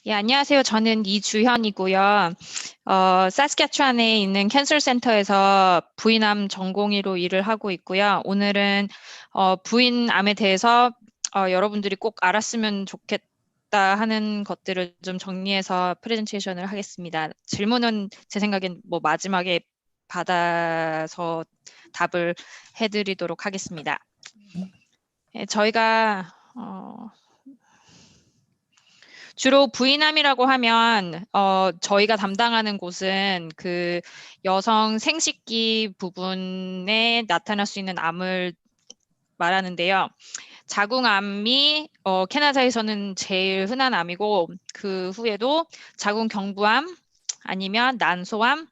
예, 안녕하세요. 저는 이주현이고요. 사스캐추안에 있는 캔서 센터에서 부인암 전공의로 일을 하고 있고요. 오늘은 부인암에 대해서 여러분들이 꼭 알았으면 좋겠다 하는 것들을 좀 정리해서 프레젠테이션을 하겠습니다. 질문은 제 생각엔 뭐 마지막에 받아서 답을 해드리도록 하겠습니다. 예, 저희가 주로 부인암이라고 하면 저희가 담당하는 곳은 그 여성 생식기 부분에 나타날 수 있는 암을 말하는데요. 자궁암이 캐나다에서는 제일 흔한 암이고 그 후에도 자궁경부암 아니면 난소암,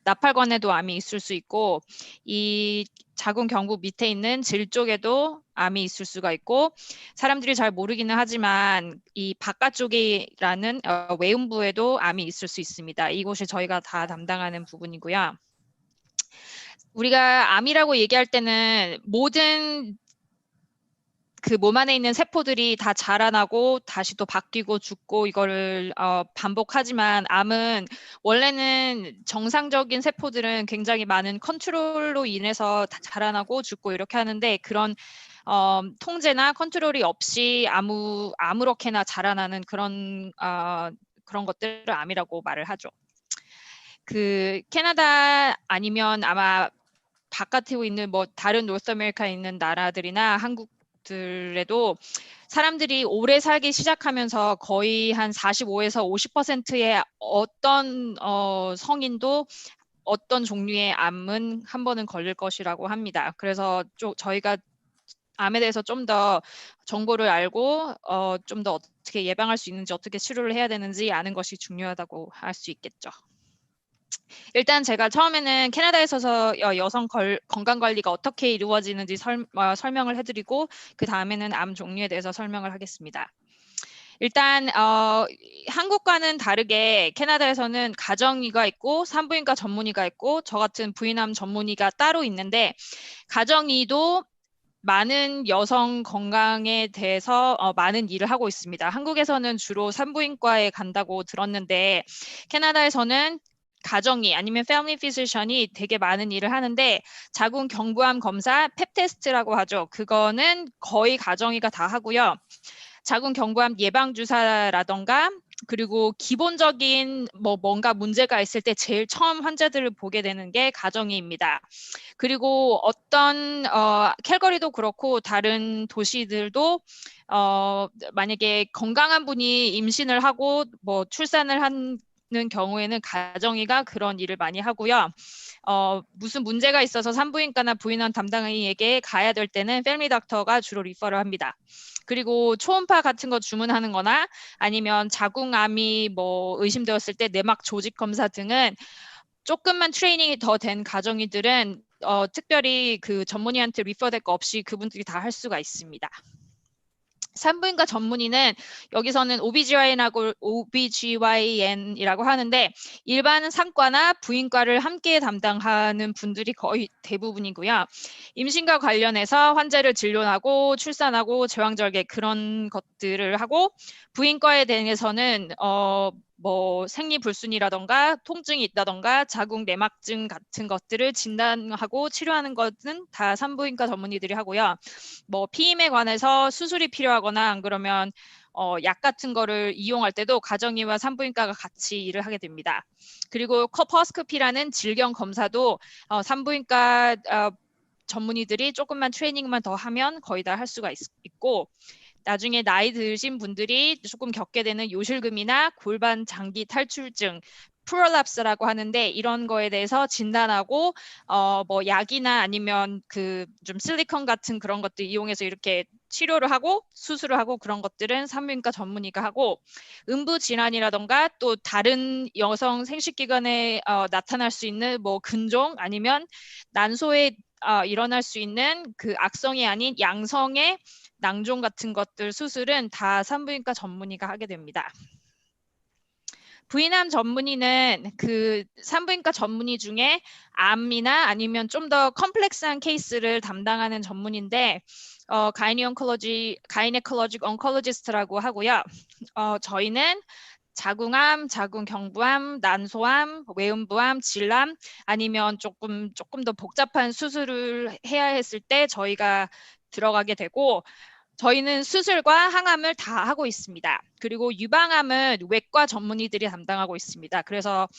나팔관에도 암이 있을 수 있고 이 자궁경부 밑에 있는 질 쪽에도 암이 있을 수가 있고 사람들이 잘 모르기는 하지만 이 바깥쪽이라는 외음부에도 암이 있을 수 있습니다. 이곳이 저희가 다 담당하는 부분이고요. 우리가 암이라고 얘기할 때는 모든 그 몸 안에 있는 세포들이 다 자라나고 다시 또 바뀌고 죽고 이거를 반복하지만 암은 원래는 정상적인 세포들은 굉장히 많은 컨트롤로 인해서 다 자라나고 죽고 이렇게 하는데 그런 통제나 컨트롤이 없이 아무렇게나 자라나는 그런 것들을 암이라고 말을 하죠. 그 캐나다 아니면 아마 바깥에 있는 뭐 다른 노스 아메리카에 있는 나라들이나 한국들에도 사람들이 오래 살기 시작하면서 거의 한 45에서 50%의 어떤 성인도 어떤 종류의 암은 한 번은 걸릴 것이라고 합니다. 그래서 저희가 암에 대해서 좀 더 정보를 알고 좀 더 어떻게 예방할 수 있는지 어떻게 치료를 해야 되는지 아는 것이 중요하다고 할 수 있겠죠. 일단 제가 처음에는 캐나다에서 여성 건강관리가 어떻게 이루어지는지 설명을 해드리고 그 다음에는 암 종류에 대해서 설명을 하겠습니다. 일단 한국과는 다르게 캐나다에서는 가정의가 있고 산부인과 전문의가 있고 저 같은 부인암 전문의가 따로 있는데 가정의도 많은 여성 건강에 대해서 많은 일을 하고 있습니다. 한국에서는 주로 산부인과에 간다고 들었는데 캐나다에서는 가정의 아니면 패밀리 피지션이 되게 많은 일을 하는데 자궁 경부암 검사 펩 테스트라고 하죠. 그거는 거의 가정의가 다 하고요. 자궁 경부암 예방 주사라던가 그리고 기본적인 뭔가 문제가 있을 때 제일 처음 환자들을 보게 되는 게 가정의입니다. 그리고 어떤 캘거리도 그렇고 다른 도시들도 만약에 건강한 분이 임신을 하고 뭐 출산을 하는 경우에는 가정의가 그런 일을 많이 하고요. 무슨 문제가 있어서 산부인과나 부인원 담당의에게 가야 될 때는 패밀리 닥터가 주로 리퍼를 합니다. 그리고 초음파 같은 거 주문하는 거나 아니면 자궁암이 뭐 의심되었을 때 내막 조직 검사 등은 조금만 트레이닝이 더 된 가정의들은 특별히 그 전문의한테 리퍼될 거 없이 그분들이 다 할 수가 있습니다. 산부인과 전문의는 여기서는 OBGYN이라고 하는데 일반 산과나 부인과를 함께 담당하는 분들이 거의 대부분이고요. 임신과 관련해서 환자를 진료하고 출산하고 제왕절개 그런 것들을 하고 부인과에 대해서는 뭐 생리불순이라던가 통증이 있다던가 자궁 내막증 같은 것들을 진단하고 치료하는 것은 다 산부인과 전문의들이 하고요. 뭐 피임에 관해서 수술이 필요하거나 안 그러면 약 같은 거를 이용할 때도 가정의와 산부인과가 같이 일을 하게 됩니다. 그리고 코퍼스코피라는 질경 검사도 산부인과 전문의들이 조금만 트레이닝만 더 하면 거의 다 할 수가 있고 나중에 나이 드신 분들이 조금 겪게 되는 요실금이나 골반 장기 탈출증 프롤aps라고 하는데 이런 거에 대해서 진단하고 뭐 약이나 아니면 그 좀 실리콘 같은 그런 것들 이용해서 이렇게 치료를 하고 수술을 하고 그런 것들은 산부인과 전문의가 하고 음부 질환이라던가 또 다른 여성 생식기관에 나타날 수 있는 뭐 근종 아니면 난소에 일어날 수 있는 그 악성이 아닌 양성의 낭종 같은 것들 수술은 다 산부인과 전문의가 하게 됩니다. 부인암 전문의는 그 산부인과 전문의 중에 암이나 아니면 좀 더 컴플렉스한 케이스를 담당하는 전문인데 가이네콜로직 oncologist라고 하고요. 저희는 자궁암, 자궁경부암, 난소암, 외음부암, 질암 아니면 조금 더 복잡한 수술을 해야 했을 때 저희가 들어가게 되고 저희는 수술과 항암을 다 하고 있습니다. 그리고 유방암은 외과 전문의들이 담당하고 있습니다. 그래서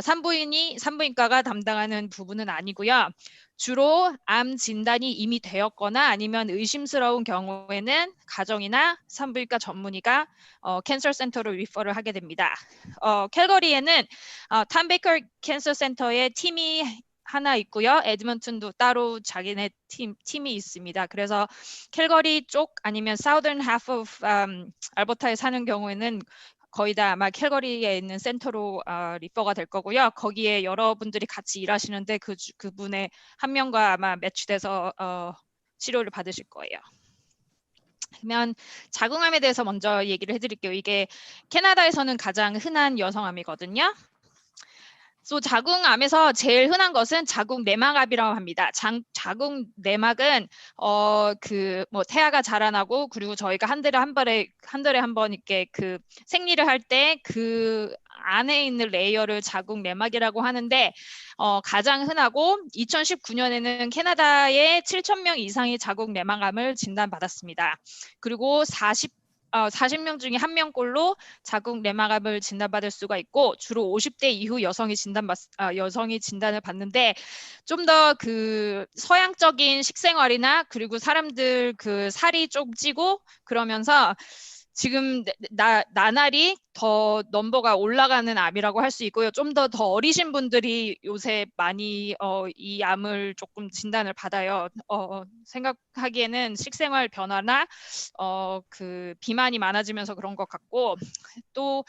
산부인과가 담당하는 부분은 아니고요. 주로 암 진단이 이미 되었거나 아니면 의심스러운 경우에는 가정이나 산부인과 전문의가 캔서 센터로 리퍼를 하게 됩니다. 캘거리에는 탐 베이커 캔서 센터의 팀이 하나 있고요. 에드먼튼도 따로 자기네 팀이 있습니다. 그래서 캘거리 쪽 아니면 Southern half of 알버타에 사는 경우에는 거의 다 아마 캘거리에 있는 센터로 리퍼가 될 거고요. 거기에 여러분들이 같이 일하시는데 그분의 한 명과 아마 매치돼서 치료를 받으실 거예요. 그러면 자궁암에 대해서 먼저 얘기를 해드릴게요. 이게 캐나다에서는 가장 흔한 여성암이거든요. 자궁암에서 제일 흔한 것은 자궁 내막암이라고 합니다. 자궁 내막은 태아가 자라나고 그리고 저희가 한 달에 한 번 이렇게 그 생리를 할 때 그 안에 있는 레이어를 자궁 내막이라고 하는데 가장 흔하고 2019년에는 캐나다에 7,000명 이상의 자궁 내막암을 진단받았습니다. 그리고 40명 중에 1명꼴로 자궁 내막암을 진단받을 수가 있고 주로 50대 이후 여성이 진단을 받는데 좀 더 그 서양적인 식생활이나 그리고 사람들 그 살이 좀 찌고 그러면서 지금 나날이 더 넘버가 올라가는 암이라고 할 수 있고요. 좀 더 어리신 분들이 요새 많이 이 암을 조금 진단을 받아요. 생각하기에는 식생활 변화나 그 비만이 많아지면서 그런 것 같고 또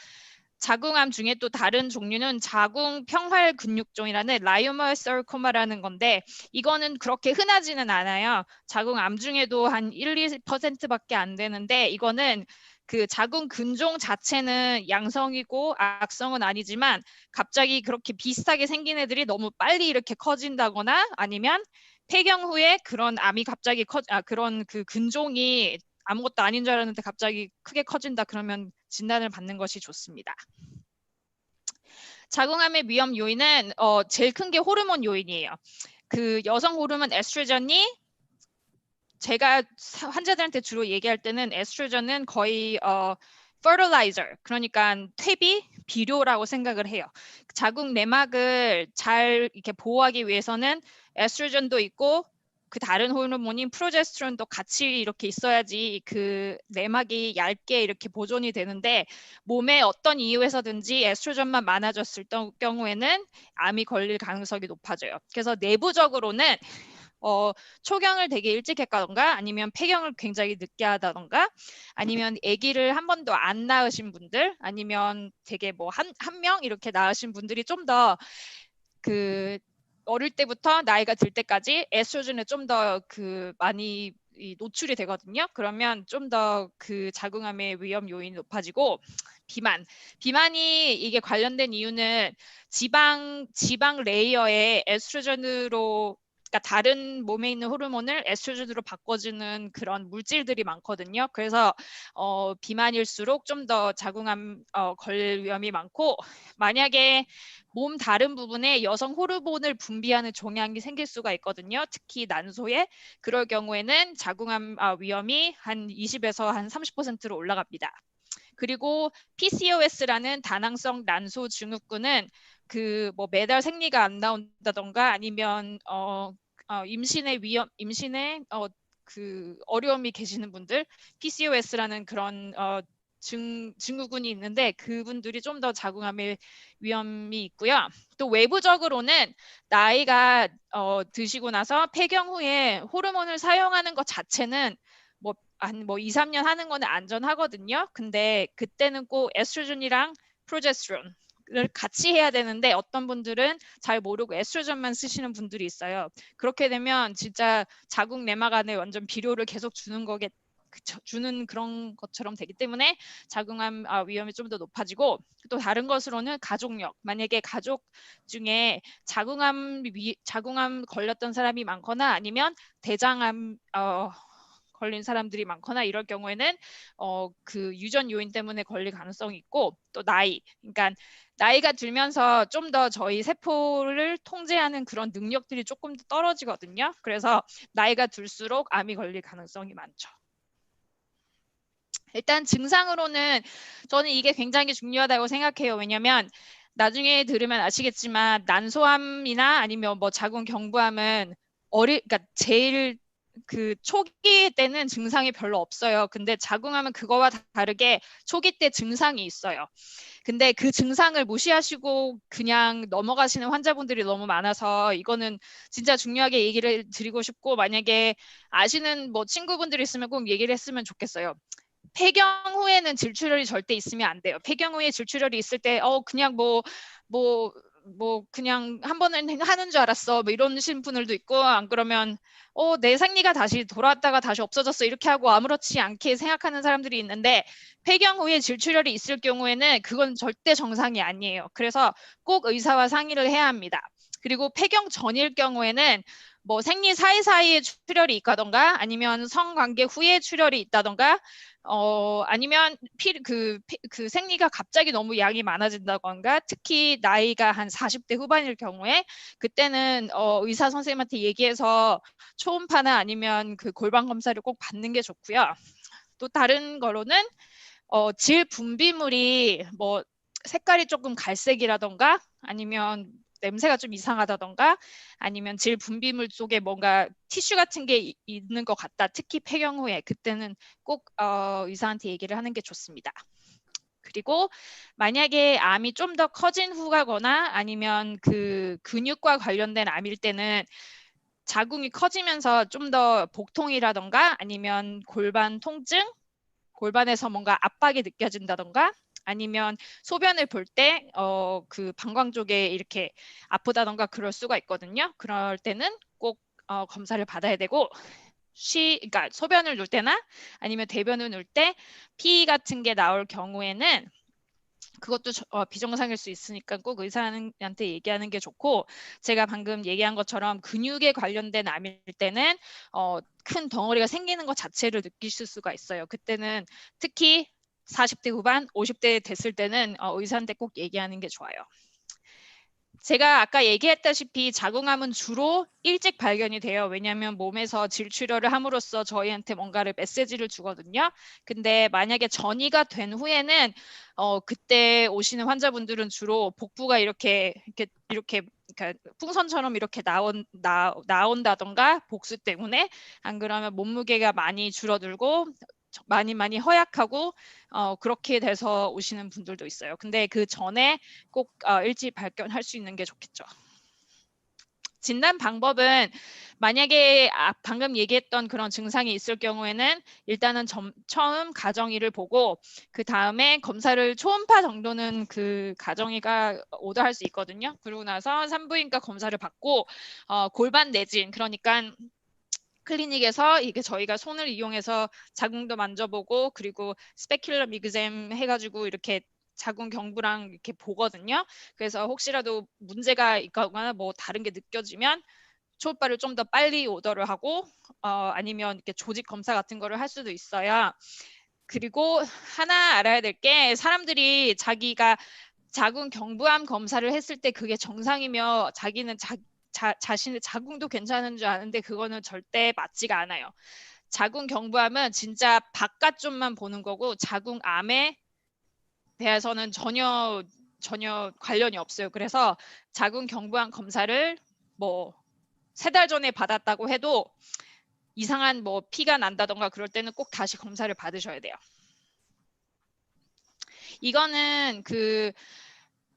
자궁암 중에 또 다른 종류는 자궁 평활 근육종이라는 라이오마사르코마라는 건데 이거는 그렇게 흔하지는 않아요. 자궁암 중에도 한 1~2%밖에 안 되는데 이거는 그 자궁 근종 자체는 양성이고 악성은 아니지만 갑자기 그렇게 비슷하게 생긴 애들이 너무 빨리 이렇게 커진다거나 아니면 폐경 후에 그런 암이 갑자기 그런 그 근종이 아무것도 아닌 줄 알았는데 갑자기 크게 커진다 그러면 진단을 받는 것이 좋습니다. 자궁암의 위험 요인은 제일 큰 게 호르몬 요인이에요. 그 여성 호르몬 에스트로겐이 제가 환자들한테 주로 얘기할 때는 에스트로겐은 거의 fertilizer, 그러니까 퇴비, 비료라고 생각을 해요. 자궁 내막을 잘 이렇게 보호하기 위해서는 에스트로겐도 있고 그 다른 호르몬인 프로제스테론도 같이 이렇게 있어야지 그 내막이 얇게 이렇게 보존이 되는데 몸에 어떤 이유에서든지 에스트로겐만 많아졌을 경우에는 암이 걸릴 가능성이 높아져요. 그래서 내부적으로는 초경을 되게 일찍 했다던가 아니면 폐경을 굉장히 늦게 하다던가 아니면 아기를 한 번도 안 낳으신 분들 아니면 되게 뭐 한 명 이렇게 낳으신 분들이 좀 더 그 어릴 때부터 나이가 들 때까지 에스트로겐에 좀 더 그 많이 노출이 되거든요. 그러면 좀 더 그 자궁암의 위험 요인이 높아지고 비만이 이게 관련된 이유는 지방 레이어에 에스트로겐으로 그러니까 다른 몸에 있는 호르몬을 에스트로겐으로 바꿔주는 그런 물질들이 많거든요. 그래서 비만일수록 좀 더 자궁암 걸릴 위험이 많고 만약에 몸 다른 부분에 여성 호르몬을 분비하는 종양이 생길 수가 있거든요. 특히 난소에 그럴 경우에는 자궁암 위험이 한 20에서 한 30%로 올라갑니다. 그리고 PCOS라는 다낭성 난소 증후군은 그 뭐 매달 생리가 안 나온다던가 아니면 임신의 그 어려움이 계시는 분들 PCOS라는 그런 증후군이 있는데 그분들이 좀 더 자궁암의 위험이 있고요. 또 외부적으로는 나이가 드시고 나서 폐경 후에 호르몬을 사용하는 것 자체는 한 2~3년 하는 거는 안전하거든요. 근데 그때는 꼭 에스트로겐이랑 프로제스테론을 같이 해야 되는데 어떤 분들은 잘 모르고 에스트로겐만 쓰시는 분들이 있어요. 그렇게 되면 진짜 자궁 내막 안에 완전 비료를 계속 주는 그런 것처럼 되기 때문에 자궁암 위험이 좀 더 높아지고 또 다른 것으로는 가족력. 만약에 가족 중에 자궁암 걸렸던 사람이 많거나 아니면 대장암 걸린 사람들이 많거나 이럴 경우에는 그 유전 요인 때문에 걸릴 가능성이 있고, 또 나이, 그러니까 나이가 들면서 좀 더 저희 세포를 통제하는 그런 능력들이 조금 더 떨어지거든요. 그래서 나이가 들수록 암이 걸릴 가능성이 많죠. 일단 증상으로는 저는 이게 굉장히 중요하다고 생각해요. 왜냐하면 나중에 들으면 아시겠지만 난소암이나 아니면 뭐 자궁경부암은 그러니까 제일 그 초기 때는 증상이 별로 없어요. 근데 자궁암은 그거와 다르게 초기 때 증상이 있어요. 근데 그 증상을 무시하시고 그냥 넘어가시는 환자분들이 너무 많아서 이거는 진짜 중요하게 얘기를 드리고 싶고, 만약에 아시는 뭐 친구분들이 있으면 꼭 얘기를 했으면 좋겠어요. 폐경 후에는 질출혈이 절대 있으면 안 돼요. 폐경 후에 질출혈이 있을 때 그냥 그냥 한 번은 하는 줄 알았어 뭐 이러신 분들도 있고, 안 그러면 내 생리가 다시 돌아왔다가 다시 없어졌어 이렇게 하고 아무렇지 않게 생각하는 사람들이 있는데, 폐경 후에 질출혈이 있을 경우에는 그건 절대 정상이 아니에요. 그래서 꼭 의사와 상의를 해야 합니다. 그리고 폐경 전일 경우에는 뭐 생리 사이사이에 출혈이 있다던가 아니면 성관계 후에 출혈이 있다던가 아니면 그 생리가 갑자기 너무 양이 많아진다던가, 특히 나이가 한 40대 후반일 경우에 그때는 의사 선생님한테 얘기해서 초음파나 아니면 그 골반 검사를 꼭 받는 게 좋고요. 또 다른 거로는 질 분비물이 뭐 색깔이 조금 갈색이라던가 아니면 냄새가 좀 이상하다던가 아니면 질 분비물 속에 뭔가 티슈 같은 게 있는 것 같다. 특히 폐경 후에 그때는 꼭 의사한테 얘기를 하는 게 좋습니다. 그리고 만약에 암이 좀 더 커진 후가거나 아니면 그 근육과 관련된 암일 때는 자궁이 커지면서 좀 더 복통이라던가 아니면 골반 통증, 골반에서 뭔가 압박이 느껴진다던가 아니면 소변을 볼 때 그 방광 쪽에 이렇게 아프다던가 그럴 수가 있거든요. 그럴 때는 꼭 검사를 받아야 되고, 그러니까 소변을 놓을 때나 아니면 대변을 놓을 때 피 같은 게 나올 경우에는 그것도 비정상일 수 있으니까 꼭 의사한테 얘기하는 게 좋고, 제가 방금 얘기한 것처럼 근육에 관련된 암일 때는 큰 덩어리가 생기는 것 자체를 느끼실 수가 있어요. 그때는 특히 40대 후반, 50대 됐을 때는 의사한테 꼭 얘기하는 게 좋아요. 제가 아까 얘기했다시피 자궁암은 주로 일찍 발견이 돼요. 왜냐하면 몸에서 질출혈을 함으로써 저희한테 뭔가를 메시지를 주거든요. 근데 만약에 전이가 된 후에는 그때 오시는 환자분들은 주로 복부가 이렇게 그러니까 풍선처럼 이렇게 나온다던가 복수 때문에, 안 그러면 몸무게가 많이 줄어들고 많이 허약하고 그렇게 돼서 오시는 분들도 있어요. 근데 그 전에 꼭 일찍 발견할 수 있는 게 좋겠죠. 진단 방법은 만약에 방금 얘기했던 그런 증상이 있을 경우에는 일단은 처음 가정의를 보고 그 다음에 검사를 초음파 정도는 그 가정의가 오더할 수 있거든요. 그러고 나서 산부인과 검사를 받고 골반 내진, 그러니까 클리닉에서 이게 저희가 손을 이용해서 자궁도 만져보고 그리고 스페큘럼 이그잼 해가지고 이렇게 자궁 경부랑 이렇게 보거든요. 그래서 혹시라도 문제가 있거나 뭐 다른 게 느껴지면 초음파를 좀 더 빨리 오더를 하고 아니면 이렇게 조직 검사 같은 거를 할 수도 있어요. 그리고 하나 알아야 될 게, 사람들이 자기가 자궁 경부암 검사를 했을 때 그게 정상이며 자기는 자신의 자궁도 괜찮은 줄 아는데 그거는 절대 맞지가 않아요. 자궁 경부암은 진짜 바깥 쪽만 보는 거고 자궁암에 대해서는 전혀 관련이 없어요. 그래서 자궁 경부암 검사를 뭐 3달 전에 받았다고 해도 이상한 뭐 피가 난다던가 그럴 때는 꼭 다시 검사를 받으셔야 돼요. 이거는 그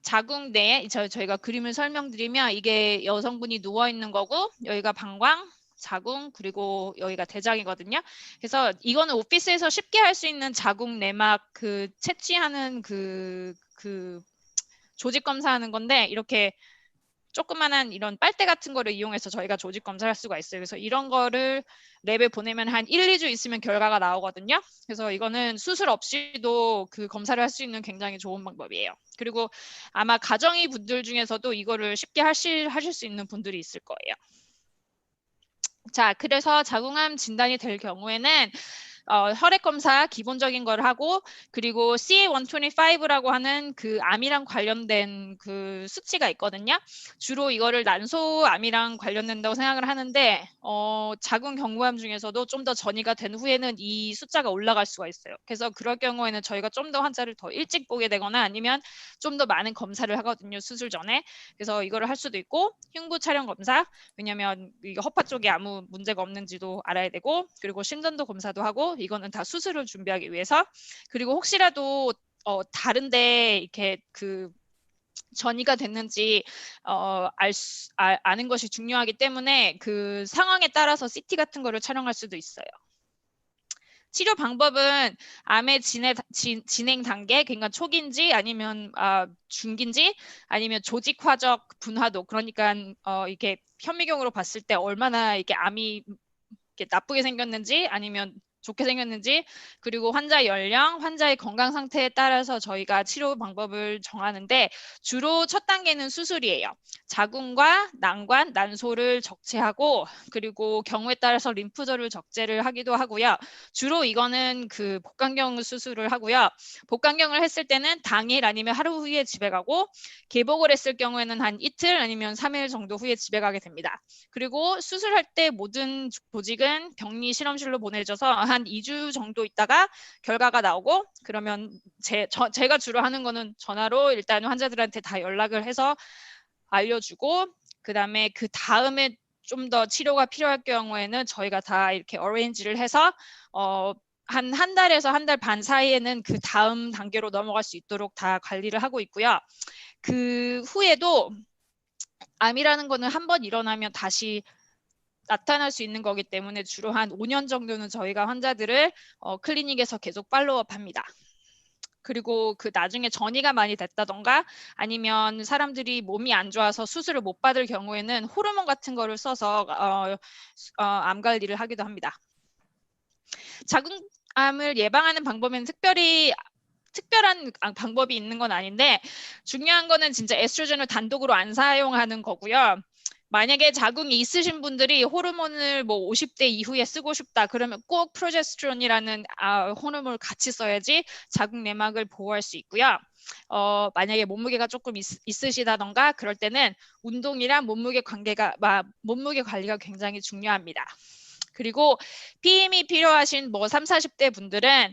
자궁 내에 저희가 그림을 설명드리면 이게 여성분이 누워 있는 거고 여기가 방광, 자궁, 그리고 여기가 대장이거든요. 그래서 이거는 오피스에서 쉽게 할 수 있는 자궁 내막 그 채취하는 그 조직 검사하는 건데, 이렇게 조그만한 이런 빨대 같은 거를 이용해서 저희가 조직 검사를 할 수가 있어요. 그래서 이런 거를 랩에 보내면 한 1, 2주 있으면 결과가 나오거든요. 그래서 이거는 수술 없이도 그 검사를 할 수 있는 굉장히 좋은 방법이에요. 그리고 아마 가정의 분들 중에서도 이거를 쉽게 하실 수 있는 분들이 있을 거예요. 자, 그래서 자궁암 진단이 될 경우에는 혈액 검사 기본적인 걸 하고, 그리고 CA125라고 하는 그 암이랑 관련된 그 수치가 있거든요. 주로 이거를 난소암이랑 관련된다고 생각을 하는데 자궁 경부암 중에서도 좀 더 전이가 된 후에는 이 숫자가 올라갈 수가 있어요. 그래서 그럴 경우에는 저희가 좀 더 환자를 더 일찍 보게 되거나 아니면 좀 더 많은 검사를 하거든요, 수술 전에. 그래서 이거를 할 수도 있고, 흉부 촬영 검사, 왜냐면 이게 허파 쪽에 아무 문제가 없는지도 알아야 되고, 그리고 심전도 검사도 하고, 이거는 다 수술을 준비하기 위해서. 그리고 혹시라도 다른데 이렇게 그 전이가 됐는지 아는 것이 중요하기 때문에 그 상황에 따라서 CT 같은 거를 촬영할 수도 있어요. 치료 방법은 암의 진행 단계, 그러니까 초기인지 아니면 중기인지 아니면 조직화적 분화도, 그러니까 이게 현미경으로 봤을 때 얼마나 이게 암이 이렇게 나쁘게 생겼는지 아니면 좋게 생겼는지, 그리고 환자 연령, 환자의 건강 상태에 따라서 저희가 치료 방법을 정하는데, 주로 첫 단계는 수술이에요. 자궁과 난관, 난소를 적재하고, 그리고 경우에 따라서 림프절을 적재를 하기도 하고요. 주로 이거는 그 복강경 수술을 하고요. 복강경을 했을 때는 당일 아니면 하루 후에 집에 가고, 개복을 했을 경우에는 한 이틀 아니면 3일 정도 후에 집에 가게 됩니다. 그리고 수술할 때 모든 조직은 격리 실험실로 보내져서 한 2주 정도 있다가 결과가 나오고, 그러면 제가 주로 하는 거는 전화로 일단 환자들한테 다 연락을 해서 알려주고, 그다음에 그 다음에 좀 더 치료가 필요할 경우에는 저희가 다 이렇게 어레인지를 해서 한 달에서 한 달 반 사이에는 그 다음 단계로 넘어갈 수 있도록 다 관리를 하고 있고요. 그 후에도 암이라는 거는 한번 일어나면 다시 나타날 수 있는 거기 때문에 주로 한 5년 정도는 저희가 환자들을 클리닉에서 계속 팔로우업합니다. 그리고 그 나중에 전이가 많이 됐다던가 아니면 사람들이 몸이 안 좋아서 수술을 못 받을 경우에는 호르몬 같은 거를 써서 암 관리를 하기도 합니다. 자궁암을 예방하는 방법은 특별한 방법이 있는 건 아닌데, 중요한 거는 진짜 에스트로겐을 단독으로 안 사용하는 거고요. 만약에 자궁이 있으신 분들이 호르몬을 뭐 50대 이후에 쓰고 싶다 그러면 꼭 프로제스테론이라는 호르몬을 같이 써야지 자궁 내막을 보호할 수 있고요. 만약에 몸무게가 조금 있으시다던가 그럴 때는 운동이랑 몸무게 관리가 굉장히 중요합니다. 그리고 피임이 필요하신 뭐 3, 40대 분들은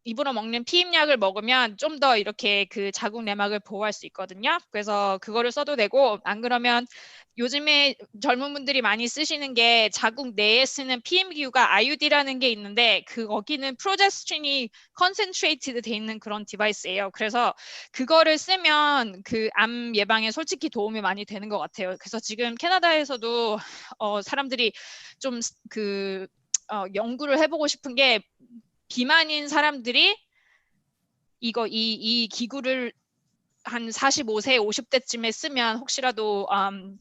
입으로 먹는 피임약을 먹으면 좀 더 이렇게 그 자궁 내막을 보호할 수 있거든요. 그래서 그거를 써도 되고, 안 그러면 요즘에 젊은 분들이 많이 쓰시는 게 자궁 내에 쓰는 피임 기구가 IUD라는 게 있는데, 거기는 프로제스틴이 컨센트레이티드 돼 있는 그런 디바이스예요. 그래서 그거를 쓰면 그 암 예방에 솔직히 도움이 많이 되는 것 같아요. 그래서 지금 캐나다에서도 사람들이 좀 연구를 해보고 싶은 게, 비만인 사람들이 이 기구를 한 45세, 50대쯤에 쓰면 혹시라도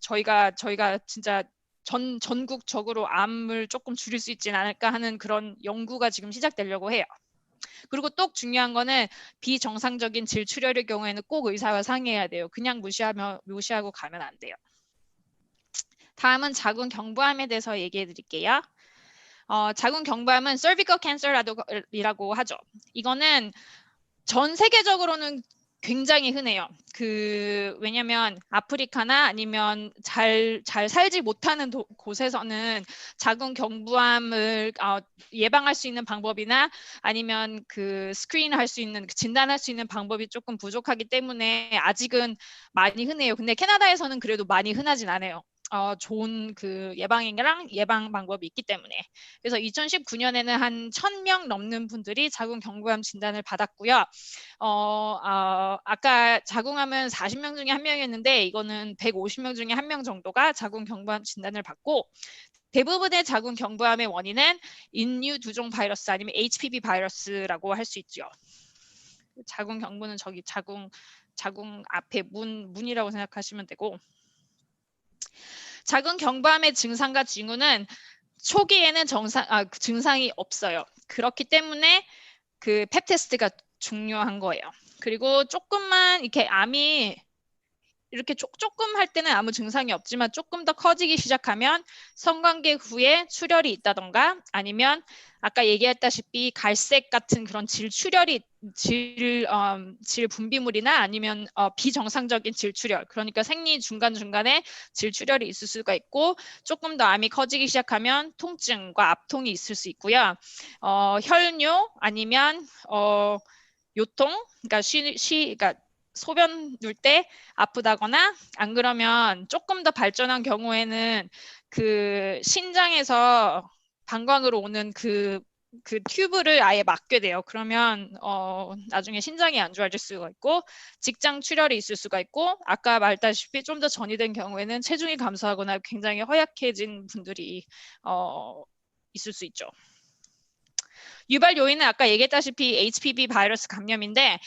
저희가 진짜 전국적으로 암을 조금 줄일 수 있지 않을까 하는 그런 연구가 지금 시작되려고 해요. 그리고 또 중요한 거는 비정상적인 질출혈의 경우에는 꼭 의사와 상의해야 돼요. 그냥 무시하고 가면 안 돼요. 다음은 자궁 경부암에 대해서 얘기해 드릴게요. 자궁 경부암은 cervical cancer이라고 하죠. 이거는 전 세계적으로는 굉장히 흔해요. 왜냐면 아프리카나 아니면 잘 살지 못하는 곳에서는 자궁 경부암을 예방할 수 있는 방법이나 아니면 스크린할 수 있는, 진단할 수 있는 방법이 조금 부족하기 때문에 아직은 많이 흔해요. 근데 캐나다에서는 그래도 많이 흔하진 않아요. 좋은 예방 방법이 있기 때문에. 그래서 2019년에는 한 1,000명 넘는 분들이 자궁 경부암 진단을 받았고요. 아까 자궁암은 40명 중에 1명이었는데 이거는 150명 중에 1명 정도가 자궁 경부암 진단을 받고, 대부분의 자궁 경부암의 원인은 인유 두종 바이러스 아니면 HPV 바이러스라고 할 수 있죠. 자궁 경부는 저기 자궁 앞에 문이라고 생각하시면 되고, 자궁 경부암의 증상과 징후는 초기에는 증상이 없어요. 그렇기 때문에 펩 테스트가 중요한 거예요. 그리고 조금만 이렇게 암이 이렇게 조금 할 때는 아무 증상이 없지만 조금 더 커지기 시작하면 성관계 후에 출혈이 있다던가 아니면 아까 얘기했다시피 갈색 같은 그런 질 분비물이나 아니면 비정상적인 질 출혈, 그러니까 생리 중간중간에 질 출혈이 있을 수가 있고 조금 더 암이 커지기 시작하면 통증과 압통이 있을 수 있고요. 혈뇨 아니면 요통, 그러니까 그러니까 소변 눌 때 아프다거나 안 그러면 조금 더 발전한 경우에는 그 신장에서 방광으로 오는 그 튜브를 아예 막게 돼요. 그러면 나중에 신장이 안 좋아질 수가 있고 직장 출혈이 있을 수가 있고 아까 말했다시피 좀 더 전이된 경우에는 체중이 감소하거나 굉장히 허약해진 분들이 있을 수 있죠. 유발 요인은 아까 얘기했다시피 HPV 바이러스 감염인데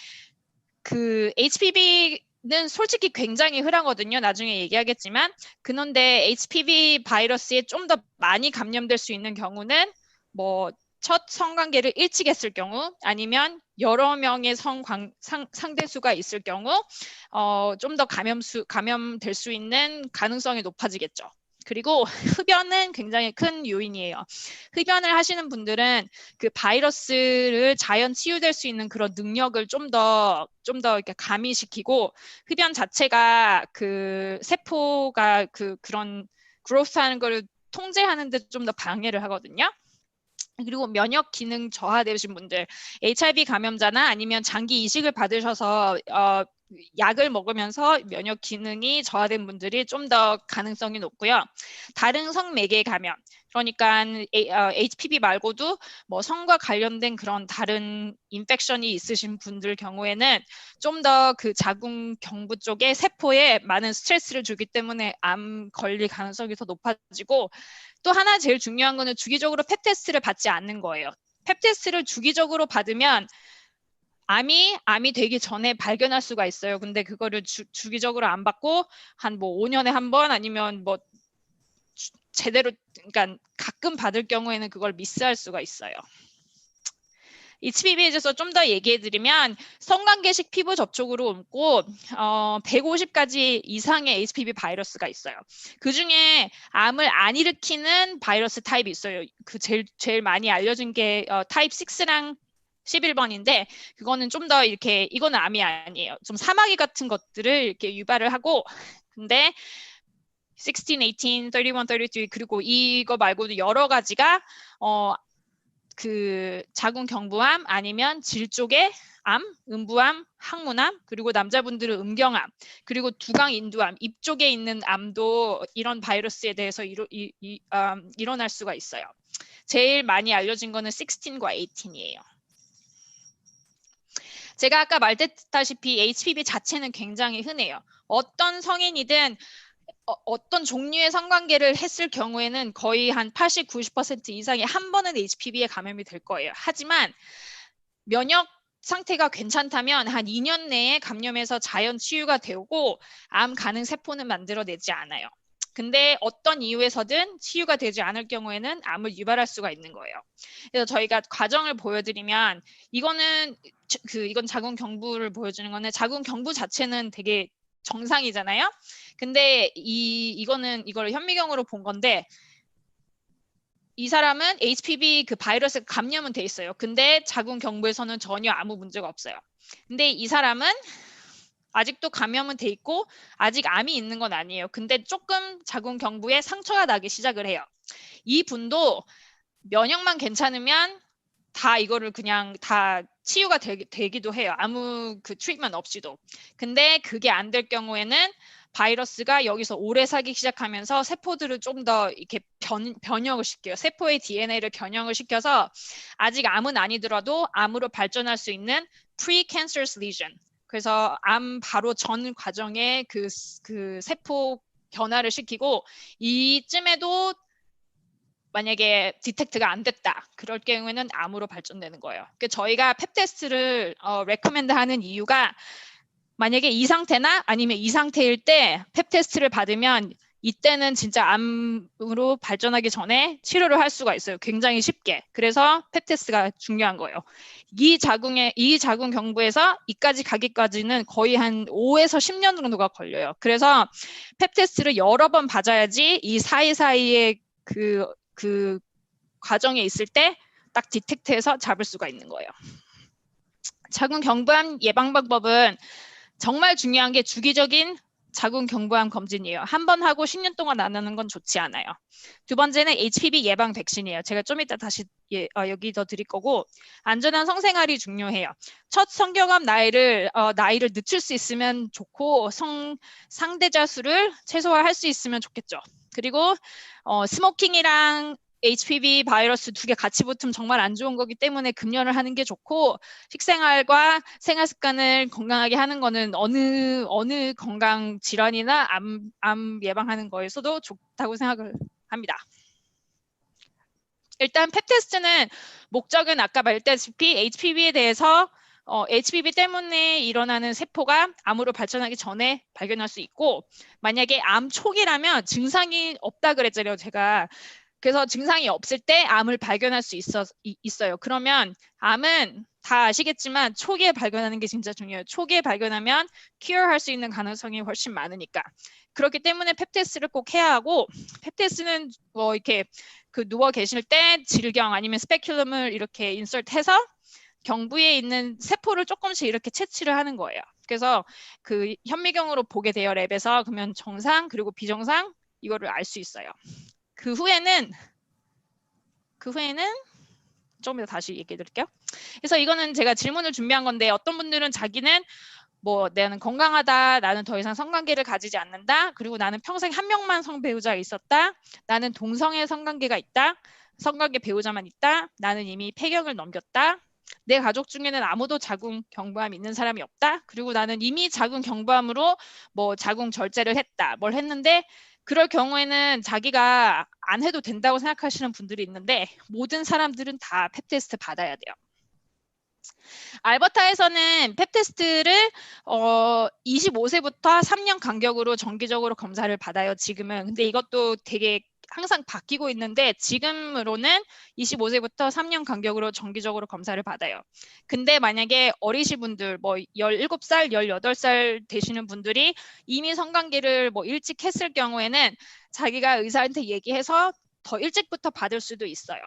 그 HPV는 솔직히 굉장히 흔하거든요. 나중에 얘기하겠지만 그런데 HPV 바이러스에 좀 더 많이 감염될 수 있는 경우는 뭐 첫 성관계를 일찍 했을 경우 아니면 여러 명의 상대수가 있을 경우 좀 더 감염될 수 있는 가능성이 높아지겠죠. 그리고 흡연은 굉장히 큰 요인이에요. 흡연을 하시는 분들은 그 바이러스를 자연 치유될 수 있는 그런 능력을 좀 더 이렇게 가미시키고 흡연 자체가 그 세포가 그런 그로스하는 걸 통제하는 데 좀 더 방해를 하거든요. 그리고 면역 기능 저하되신 분들, HIV 감염자나 아니면 장기 이식을 받으셔서 약을 먹으면서 면역 기능이 저하된 분들이 좀 더 가능성이 높고요. 다른 성매개 감염, 그러니까 HPV 말고도 뭐 성과 관련된 그런 다른 인펙션이 있으신 분들 경우에는 좀 더 그 자궁 경부 쪽에 세포에 많은 스트레스를 주기 때문에 암 걸릴 가능성이 더 높아지고 또 하나 제일 중요한 거는 주기적으로 펩 테스트를 받지 않는 거예요. 펩 테스트를 주기적으로 받으면 암이 되기 전에 발견할 수가 있어요. 근데 그거를 주기적으로 안 받고 한 뭐 5년에 한 번 아니면 뭐 제대로 그러니까 가끔 받을 경우에는 그걸 미스할 수가 있어요. HPV에 대해서 좀 더 얘기해드리면 성관계식 피부 접촉으로 옮고 150가지 이상의 HPV 바이러스가 있어요. 그중에 암을 안 일으키는 바이러스 타입이 있어요. 그 제일 많이 알려진 게 타입 6랑 11번인데 그거는 좀 더 이렇게 이거는 암이 아니에요. 좀 사마귀 같은 것들을 이렇게 유발을 하고 근데 16, 18, 31, 32 그리고 이거 말고도 여러 가지가 그 자궁 경부암 아니면 질 쪽의 암, 음부암, 항문암, 그리고 남자분들은 음경암, 그리고 두강 인두암, 입 쪽에 있는 암도 이런 바이러스에 대해서 일어날 수가 있어요. 제일 많이 알려진 거는 16과 18이에요. 제가 아까 말했다시피 HPV 자체는 굉장히 흔해요. 어떤 성인이든 어떤 종류의 성관계를 했을 경우에는 거의 한 80, 90% 이상이 한 번은 HPV에 감염이 될 거예요. 하지만 면역 상태가 괜찮다면 한 2년 내에 감염해서 자연 치유가 되고 암 가능 세포는 만들어내지 않아요. 근데 어떤 이유에서든 치유가 되지 않을 경우에는 암을 유발할 수가 있는 거예요. 그래서 저희가 과정을 보여드리면 이건 자궁 경부를 보여주는 거는 자궁 경부 자체는 되게 정상이잖아요. 근데 이걸 현미경으로 본 건데 이 사람은 HPV 그 바이러스 감염은 돼 있어요. 근데 자궁 경부에서는 전혀 아무 문제가 없어요. 근데 이 사람은 아직도 감염은 돼 있고 아직 암이 있는 건 아니에요. 근데 조금 자궁 경부에 상처가 나기 시작을 해요. 이 분도 면역만 괜찮으면 다 이거를 그냥 다 치유가 되기도 해요. 아무 그 트리트먼트 없이도. 근데 그게 안 될 경우에는 바이러스가 여기서 오래 살기 시작하면서 세포들을 좀 더 이렇게 변형을 시켜요. 세포의 DNA를 변형을 시켜서 아직 암은 아니더라도 암으로 발전할 수 있는 pre-cancerous lesion. 그래서 암 바로 전 과정에 그 세포 변화를 시키고 이쯤에도 만약에 디텍트가 안 됐다. 그럴 경우에는 암으로 발전되는 거예요. 그러니까 저희가 펩 테스트를 레코멘드 하는 이유가 만약에 이 상태나 아니면 이 상태일 때 펩 테스트를 받으면 이때는 진짜 암으로 발전하기 전에 치료를 할 수가 있어요. 굉장히 쉽게. 그래서 펩 테스트가 중요한 거예요. 이 자궁 경부에서 이까지 가기까지는 거의 한 5에서 10년 정도가 걸려요. 그래서 펩 테스트를 여러 번 받아야지 이 사이사이에 그 과정에 있을 때 딱 디텍트해서 잡을 수가 있는 거예요. 자궁 경부암 예방 방법은 정말 중요한 게 주기적인 자궁 경부암 검진이에요. 한 번 하고 10년 동안 안 하는 건 좋지 않아요. 두 번째는 HPV 예방 백신이에요. 제가 좀 이따 다시 여기 더 드릴 거고, 안전한 성생활이 중요해요. 첫 성경암 나이를 늦출 수 있으면 좋고, 상대자 수를 최소화할 수 있으면 좋겠죠. 그리고 스모킹이랑 HPV 바이러스 두 개 같이 붙으면 정말 안 좋은 거기 때문에 금연을 하는 게 좋고, 식생활과 생활 습관을 건강하게 하는 거는 어느 건강 질환이나 암 예방하는 거에서도 좋다고 생각을 합니다. 일단 펩 테스트는 목적은 아까 말했다시피 HPV에 대해서 HPV 때문에 일어나는 세포가 암으로 발전하기 전에 발견할 수 있고, 만약에 암 초기라면 증상이 없다 그랬잖아요, 제가. 그래서 증상이 없을 때 암을 발견할 수 있어요. 그러면 암은 다 아시겠지만 초기에 발견하는 게 진짜 중요해요. 초기에 발견하면 큐어할 수 있는 가능성이 훨씬 많으니까. 그렇기 때문에 펩 테스트를 꼭 해야 하고, 펩 테스트는 뭐 이렇게 누워 계실 때 질경 아니면 스페큘럼을 이렇게 인설트해서 경부에 있는 세포를 조금씩 이렇게 채취를 하는 거예요. 그래서 그 현미경으로 보게 돼요, 랩에서. 그러면 정상 그리고 비정상 이거를 알 수 있어요. 그 후에는 조금 더 다시 얘기해 드릴게요. 그래서 이거는 제가 질문을 준비한 건데, 어떤 분들은 자기는 뭐 나는 건강하다, 나는 더 이상 성관계를 가지지 않는다, 그리고 나는 평생 한 명만 성배우자가 있었다, 나는 동성애 성관계가 있다, 성관계 배우자만 있다, 나는 이미 폐경을 넘겼다, 내 가족 중에는 아무도 자궁 경부암 있는 사람이 없다, 그리고 나는 이미 자궁 경부암으로 뭐 자궁 절제를 했다, 뭘 했는데, 그럴 경우에는 자기가 안 해도 된다고 생각하시는 분들이 있는데, 모든 사람들은 다 펩 테스트 받아야 돼요. 알버타에서는 펩 테스트를 25세부터 3년 간격으로 정기적으로 검사를 받아요, 지금은. 근데 이것도 되게 항상 바뀌고 있는데, 지금으로는 25세부터 3년 간격으로 정기적으로 검사를 받아요. 근데 만약에 어리신 분들, 뭐 17살, 18살 되시는 분들이 이미 성관계를 뭐 일찍 했을 경우에는 자기가 의사한테 얘기해서 더 일찍부터 받을 수도 있어요.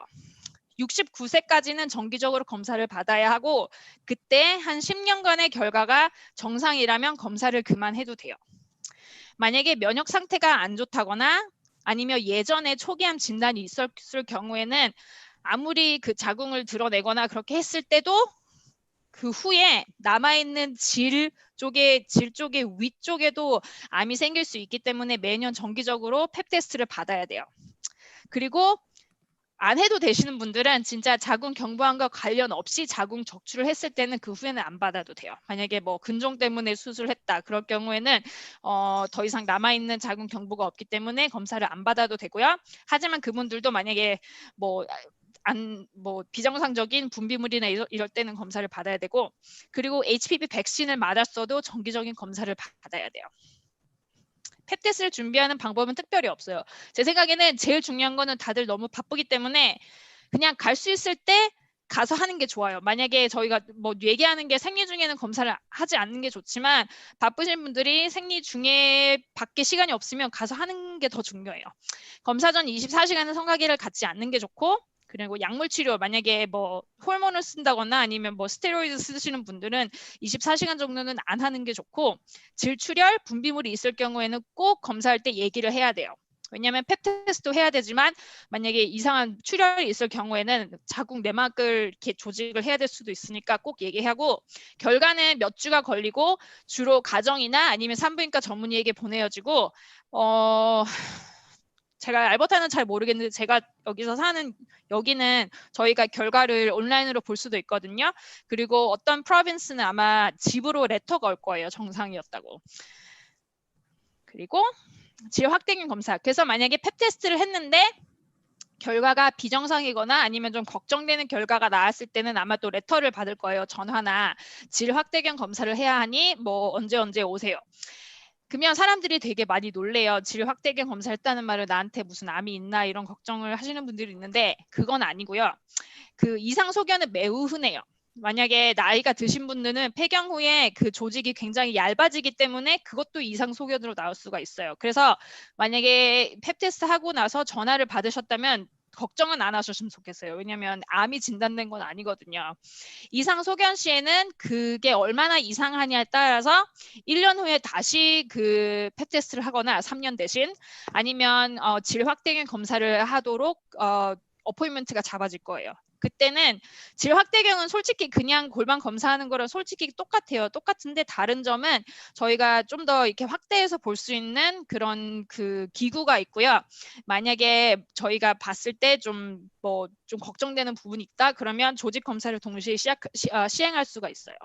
69세까지는 정기적으로 검사를 받아야 하고, 그때 한 10년간의 결과가 정상이라면 검사를 그만해도 돼요. 만약에 면역 상태가 안 좋다거나 아니면 예전에 초기암 진단이 있었을 경우에는 아무리 그 자궁을 드러내거나 그렇게 했을 때도 그 후에 남아있는 질 쪽의 위쪽에도 암이 생길 수 있기 때문에 매년 정기적으로 펩 테스트를 받아야 돼요. 그리고 안 해도 되시는 분들은 진짜 자궁 경부암과 관련 없이 자궁 적출을 했을 때는 그 후에는 안 받아도 돼요. 만약에 뭐 근종 때문에 수술했다, 그럴 경우에는 더 이상 남아있는 자궁 경부가 없기 때문에 검사를 안 받아도 되고요. 하지만 그분들도 만약에 뭐 비정상적인 분비물이나 이럴 때는 검사를 받아야 되고, 그리고 HPV 백신을 맞았어도 정기적인 검사를 받아야 돼요. 펩 테스트를 준비하는 방법은 특별히 없어요. 제 생각에는 제일 중요한 거는 다들 너무 바쁘기 때문에 그냥 갈 수 있을 때 가서 하는 게 좋아요. 만약에 저희가 뭐 얘기하는 게 생리 중에는 검사를 하지 않는 게 좋지만, 바쁘신 분들이 생리 중에 밖에 시간이 없으면 가서 하는 게 더 중요해요. 검사 전 24시간은 성관계를 갖지 않는 게 좋고, 그리고 약물 치료, 만약에 뭐 호르몬을 쓴다거나 아니면 뭐 스테로이드 쓰시는 분들은 24시간 정도는 안 하는 게 좋고, 질출혈, 분비물이 있을 경우에는 꼭 검사할 때 얘기를 해야 돼요. 왜냐하면 펩 테스트도 해야 되지만 만약에 이상한 출혈이 있을 경우에는 자궁 내막을 이렇게 조직을 해야 될 수도 있으니까 꼭 얘기하고, 결과는 몇 주가 걸리고 주로 가정이나 아니면 산부인과 전문의에게 보내어지고, 제가 알버타는 잘 모르겠는데 제가 여기서 사는 여기는 저희가 결과를 온라인으로 볼 수도 있거든요. 그리고 어떤 프로빈스는 아마 집으로 레터가 올 거예요, 정상이었다고. 그리고 질 확대균 검사. 그래서 만약에 펩 테스트를 했는데 결과가 비정상이거나 아니면 좀 걱정되는 결과가 나왔을 때는 아마 또 레터를 받을 거예요, 전화나. 질 확대균 검사를 해야 하니 뭐 언제 오세요. 그러면 사람들이 되게 많이 놀래요. 질 확대경 검사했다는 말을 나한테 무슨 암이 있나 이런 걱정을 하시는 분들이 있는데 그건 아니고요. 그 이상 소견은 매우 흔해요. 만약에 나이가 드신 분들은 폐경 후에 그 조직이 굉장히 얇아지기 때문에 그것도 이상 소견으로 나올 수가 있어요. 그래서 만약에 펩 테스트 하고 나서 전화를 받으셨다면 걱정은 안 하셨으면 좋겠어요. 왜냐하면 암이 진단된 건 아니거든요. 이상 소견 시에는 그게 얼마나 이상하냐에 따라서 1년 후에 다시 그 펩 테스트를 하거나 3년 대신 아니면 질 확대경 검사를 하도록 어포인먼트가 잡아질 거예요. 그때는 질 확대경은 솔직히 그냥 골반 검사하는 거랑 솔직히 똑같아요. 똑같은데 다른 점은 저희가 좀 더 이렇게 확대해서 볼 수 있는 그런 그 기구가 있고요. 만약에 저희가 봤을 때 좀 좀 걱정되는 부분이 있다 그러면 조직 검사를 동시에 시행할 수가 있어요.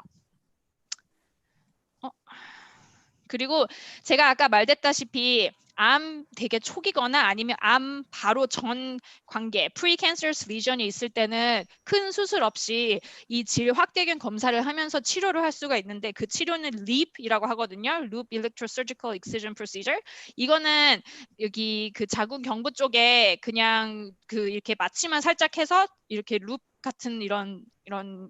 그리고 제가 아까 말했다시피 암 되게 초기거나 아니면 암 바로 전 관계 pre-cancerous lesion이 있을 때는 큰 수술 없이 이 질 확대경 검사를 하면서 치료를 할 수가 있는데 그 치료는 LEEP이라고 하거든요. Loop Electrosurgical Excision Procedure. 이거는 여기 그 자궁 경부 쪽에 그냥 그 이렇게 마취만 살짝 해서 이렇게 룹 같은 이런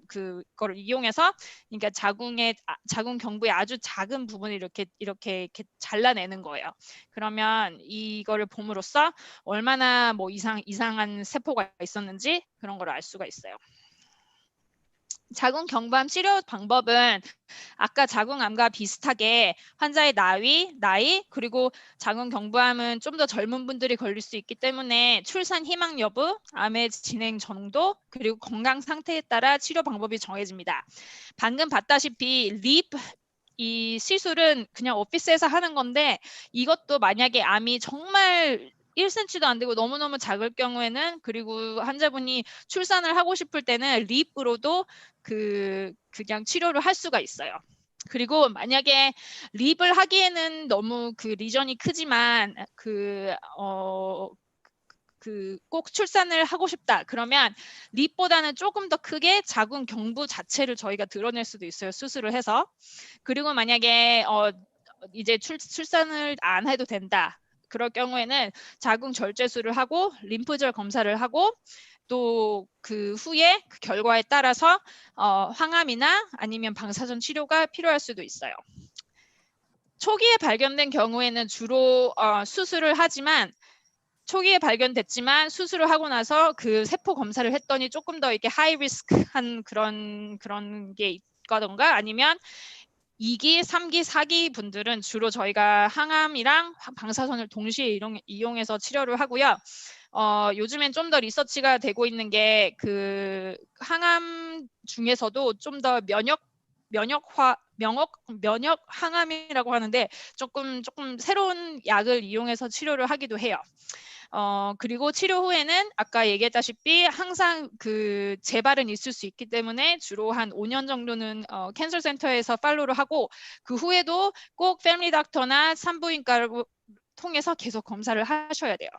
그거를 이용해서 그러니까 자궁 경부의 아주 작은 부분을 이렇게 잘라내는 거예요. 그러면 이거를 봄으로써 얼마나 뭐 이상한 세포가 있었는지 그런 걸 알 수가 있어요. 자궁 경부암 치료 방법은 아까 자궁암과 비슷하게 환자의 나이 그리고 자궁 경부암은 좀 더 젊은 분들이 걸릴 수 있기 때문에 출산 희망 여부, 암의 진행 정도 그리고 건강 상태에 따라 치료 방법이 정해집니다. 방금 봤다시피 립 이 시술은 그냥 오피스에서 하는 건데 이것도 만약에 암이 정말 1cm도 안 되고 너무너무 작을 경우에는 그리고 환자분이 출산을 하고 싶을 때는 립으로도 그냥 치료를 할 수가 있어요. 그리고 만약에 립을 하기에는 너무 그 리전이 크지만 꼭 출산을 하고 싶다. 그러면 립보다는 조금 더 크게 자궁 경부 자체를 저희가 드러낼 수도 있어요. 수술을 해서. 그리고 만약에 이제 출산을 안 해도 된다. 그럴 경우에는 자궁 절제술을 하고 림프절 검사를 하고 또 그 후에 그 결과에 따라서 항암이나 아니면 방사선 치료가 필요할 수도 있어요. 초기에 발견된 경우에는 주로 수술을 하지만 초기에 발견됐지만 수술을 하고 나서 그 세포 검사를 했더니 조금 더 이렇게 하이 리스크한 그런 게 있거든가 아니면 2기, 3기, 4기 분들은 주로 저희가 항암이랑 방사선을 동시에 이용해서 치료를 하고요. 요즘엔 좀 더 리서치가 되고 있는 게 그 항암 중에서도 좀 더 면역 항암이라고 하는데 조금 새로운 약을 이용해서 치료를 하기도 해요. 그리고 치료 후에는 아까 얘기했다시피 항상 그 재발은 있을 수 있기 때문에 주로 한 5년 정도는 캔서 센터에서 팔로우를 하고 그 후에도 꼭 패밀리 닥터나 산부인과를 통해서 계속 검사를 하셔야 돼요.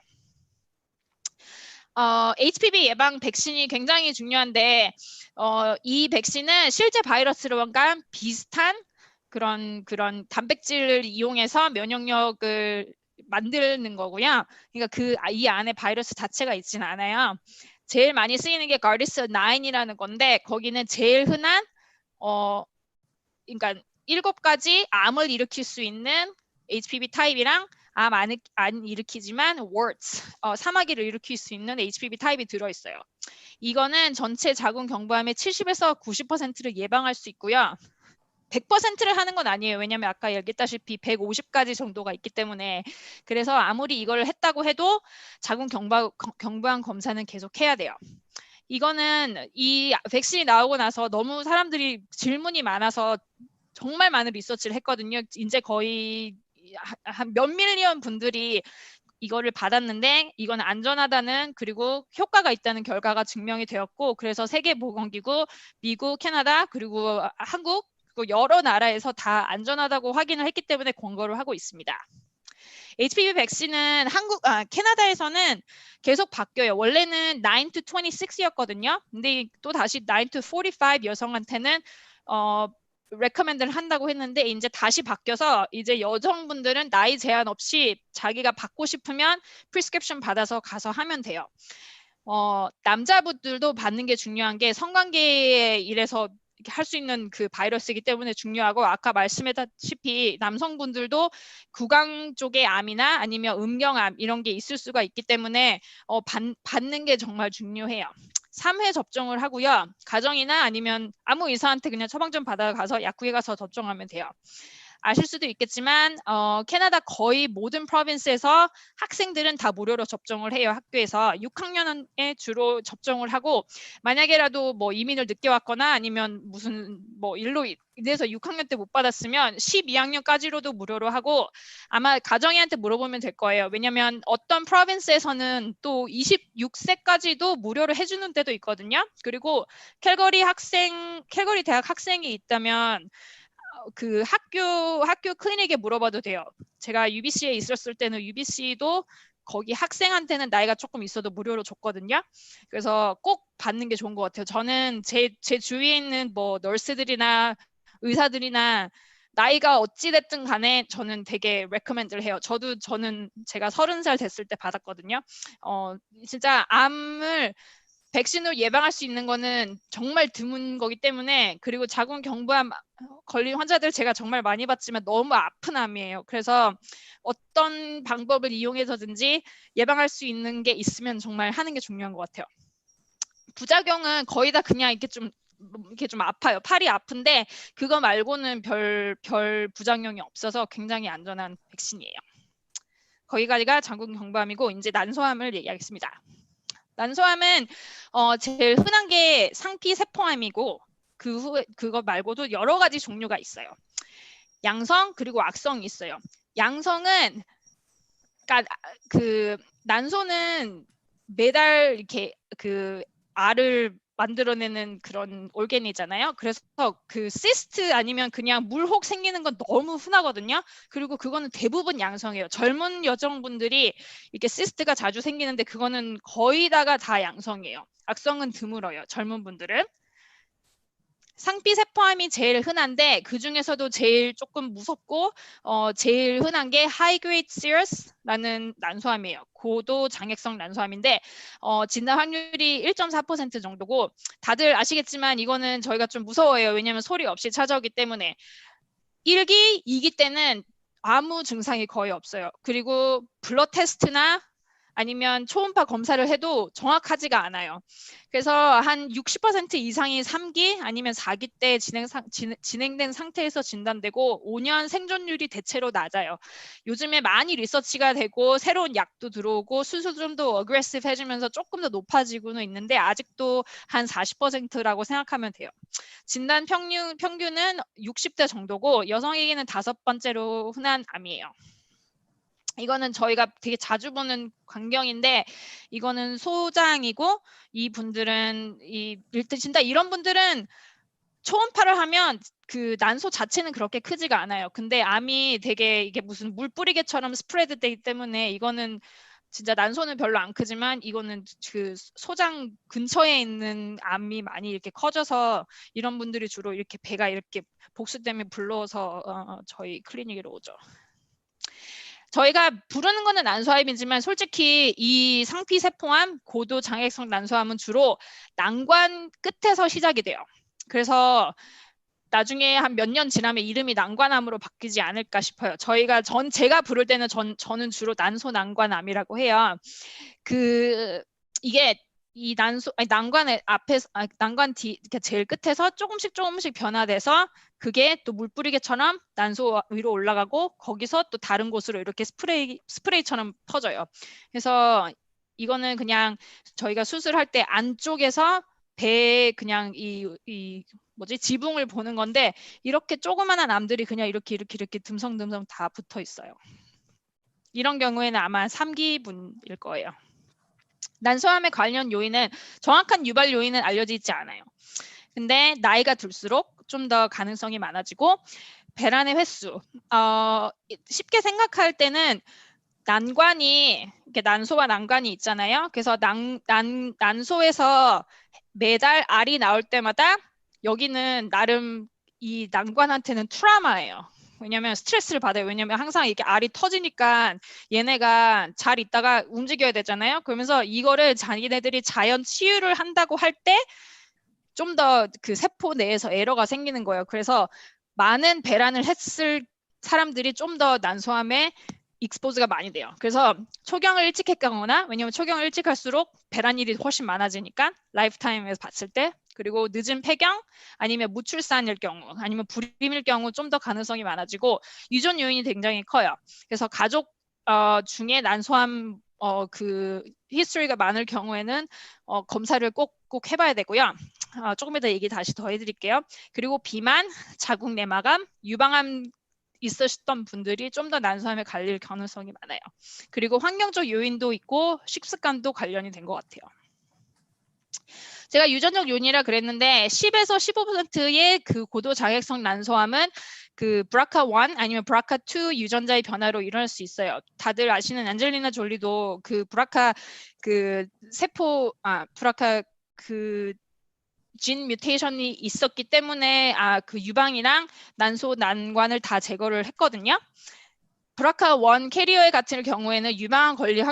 HPV 예방 백신이 굉장히 중요한데 이 백신은 실제 바이러스와 비슷한 그런 단백질을 이용해서 면역력을 만드는 거고요. 그러니까 이 안에 바이러스 자체가 있지는 않아요. 제일 많이 쓰이는 게 가르디스 9이라는 건데 거기는 제일 흔한 그러니까 7가지 암을 일으킬 수 있는 HPV 타입이랑 암 안 일으키지만 warts, 사마귀를 일으킬 수 있는 HPV 타입이 들어있어요. 이거는 전체 자궁 경부암의 70에서 90%를 예방할 수 있고요. 100%를 하는 건 아니에요. 왜냐하면 아까 얘기했다시피 150가지 정도가 있기 때문에 그래서 아무리 이걸 했다고 해도 자궁 경부암 검사는 계속 해야 돼요. 이거는 이 백신이 나오고 나서 너무 사람들이 질문이 많아서 정말 많은 리서치를 했거든요. 이제 거의 한 몇 밀리언 분들이 이거를 받았는데 이건 안전하다는 그리고 효과가 있다는 결과가 증명이 되었고 그래서 세계보건기구, 미국, 캐나다 그리고 한국 그리고 여러 나라에서 다 안전하다고 확인을 했기 때문에 권고를 하고 있습니다. HPV 백신은 캐나다에서는 계속 바뀌어요. 원래는 9 to 26였거든요. 근데 또 다시 9 to 45 여성한테는 레커멘드를 한다고 했는데 이제 다시 바뀌어서 이제 여성분들은 나이 제한 없이 자기가 받고 싶으면 프리스크립션 받아서 가서 하면 돼요. 남자분들도 받는 게 중요한 게 성관계에 일해서 할 수 있는 그 바이러스이기 때문에 중요하고 아까 말씀했다시피 남성분들도 구강 쪽의 암이나 아니면 음경암 이런 게 있을 수가 있기 때문에 받는 게 정말 중요해요. 3회 접종을 하고요. 가정이나 아니면 아무 의사한테 그냥 처방전 받아가서 약국에 가서 접종하면 돼요. 아실 수도 있겠지만 캐나다 거의 모든 프로빈스에서 학생들은 다 무료로 접종을 해요. 학교에서 6학년에 주로 접종을 하고 만약에라도 뭐 이민을 늦게 왔거나 아니면 무슨 뭐 일로 인해서 6학년 때 못 받았으면 12학년까지로도 무료로 하고 아마 가정이한테 물어보면 될 거예요. 왜냐면 어떤 프로빈스에서는 또 26세까지도 무료로 해주는 데도 있거든요. 그리고 캘거리 대학 학생이 있다면 그 학교 클리닉에 물어봐도 돼요. 제가 UBC에 있었을 때는 UBC도 거기 학생한테는 나이가 조금 있어도 무료로 줬거든요. 그래서 꼭 받는 게 좋은 것 같아요. 저는 제 주위에 있는 뭐 널스들이나 의사들이나 나이가 어찌됐든 간에 저는 되게 레커멘드를 해요. 저는 제가 30살 됐을 때 받았거든요. 진짜 암을 백신으로 예방할 수 있는 거는 정말 드문 거기 때문에 그리고 자궁경부암 걸린 환자들 제가 정말 많이 봤지만 너무 아픈 암이에요. 그래서 어떤 방법을 이용해서든지 예방할 수 있는 게 있으면 정말 하는 게 중요한 것 같아요. 부작용은 거의 다 그냥 이렇게 좀 아파요. 팔이 아픈데 그거 말고는 별 부작용이 없어서 굉장히 안전한 백신이에요. 거기까지가 자궁경부암이고 이제 난소암을 얘기하겠습니다. 난소암은 제일 흔한 게 상피세포암이고 그거 말고도 여러 가지 종류가 있어요. 양성 그리고 악성이 있어요. 양성은 그러니까 그 난소는 매달 이렇게 그 알을 만들어내는 그런 올게니잖아요. 그래서 그 시스트 아니면 그냥 물혹 생기는 건 너무 흔하거든요. 그리고 그거는 대부분 양성이에요. 젊은 여성분들이 이렇게 시스트가 자주 생기는데 그거는 거의 다가 다 양성이에요. 악성은 드물어요. 젊은 분들은. 상피세포암이 제일 흔한데 그 중에서도 제일 조금 무섭고 제일 흔한 게 high grade serous라는 난소암이에요. 고도 장액성 난소암인데 진단 확률이 1.4% 정도고 다들 아시겠지만 이거는 저희가 좀 무서워해요. 왜냐하면 소리 없이 찾아오기 때문에 1기, 2기 때는 아무 증상이 거의 없어요. 그리고 블러드 테스트나 아니면 초음파 검사를 해도 정확하지가 않아요. 그래서 한 60% 이상이 3기 아니면 4기 때 진행된 상태에서 진단되고 5년 생존율이 대체로 낮아요. 요즘에 많이 리서치가 되고 새로운 약도 들어오고 수술도 좀 더 어그레시브 해주면서 조금 더 높아지고는 있는데 아직도 한 40%라고 생각하면 돼요. 진단 평균은 60대 정도고 여성에게는 5번째로 흔한 암이에요. 이거는 저희가 되게 자주 보는 광경인데 이거는 소장이고 이분들은 진짜 이런 분들은 초음파를 하면 그 난소 자체는 그렇게 크지가 않아요. 근데 암이 되게 이게 무슨 물뿌리개처럼 스프레드 되기 때문에 이거는 진짜 난소는 별로 안 크지만 이거는 그 소장 근처에 있는 암이 많이 이렇게 커져서 이런 분들이 주로 이렇게 배가 이렇게 복수 때문에 불러서 저희 클리닉으로 오죠. 저희가 부르는 거는 난소암이지만 솔직히 이 상피세포암, 고도 장액성 난소암은 주로 난관 끝에서 시작이 돼요. 그래서 나중에 한 몇 년 지나면 이름이 난관암으로 바뀌지 않을까 싶어요. 제가 부를 때는 저는 주로 난소난관암이라고 해요. 이게 이 난관의 앞에서 난관 뒤 제일 끝에서 조금씩 변화돼서 그게 또 물뿌리개처럼 난소 위로 올라가고 거기서 또 다른 곳으로 이렇게 스프레이처럼 퍼져요. 그래서 이거는 그냥 저희가 수술할 때 안쪽에서 배에 그냥 이 지붕을 보는 건데 이렇게 조그만한 암들이 그냥 이렇게 듬성듬성 다 붙어 있어요. 이런 경우에는 아마 3기분일 거예요. 난소암의 관련 요인은 정확한 유발 요인은 알려지지 않아요. 근데 나이가 들수록 좀 더 가능성이 많아지고 배란의 횟수 쉽게 생각할 때는 난소와 난관이 있잖아요. 그래서 난소에서 매달 알이 나올 때마다 여기는 나름 이 난관한테는 트라우마예요. 왜냐면 스트레스를 받아요. 왜냐면 항상 이렇게 알이 터지니까 얘네가 잘 있다가 움직여야 되잖아요. 그러면서 이거를 자기네들이 자연 치유를 한다고 할 때 좀 더 그 세포 내에서 에러가 생기는 거예요. 그래서 많은 배란을 했을 사람들이 좀 더 난소암에 익스포즈가 많이 돼요. 그래서 초경을 일찍 했거나 왜냐면 초경을 일찍 할수록 배란일이 훨씬 많아지니까 라이프타임에서 봤을 때 그리고 늦은 폐경 아니면 무출산일 경우 아니면 불임일 경우 좀 더 가능성이 많아지고 유전 요인이 굉장히 커요. 그래서 가족 중에 난소암 그 히스토리가 많을 경우에는 검사를 꼭 해봐야 되고요. 조금 이따 얘기 다시 더 해드릴게요. 그리고 비만, 자궁 내막암, 유방암 있으셨던 분들이 좀 더 난소암에 걸릴 가능성이 많아요. 그리고 환경적 요인도 있고 식습관도 관련이 된 것 같아요. 제가 유전적 요인이라 그랬는데 10에서 15%의 그 고도 자객성 난소암은 그 BRCA1 아니면 BRCA2 유전자의 변화로 일어날 수 있어요. 다들 아시는 안젤리나 졸리도 그 BRCA 그 세포 BRCA 그 진 뮤테이션이 있었기 때문에 그 유방이랑 난소 난관을 다 제거를 했거든요. BRCA1 캐리어의 같은 경우에는 유방암 걸릴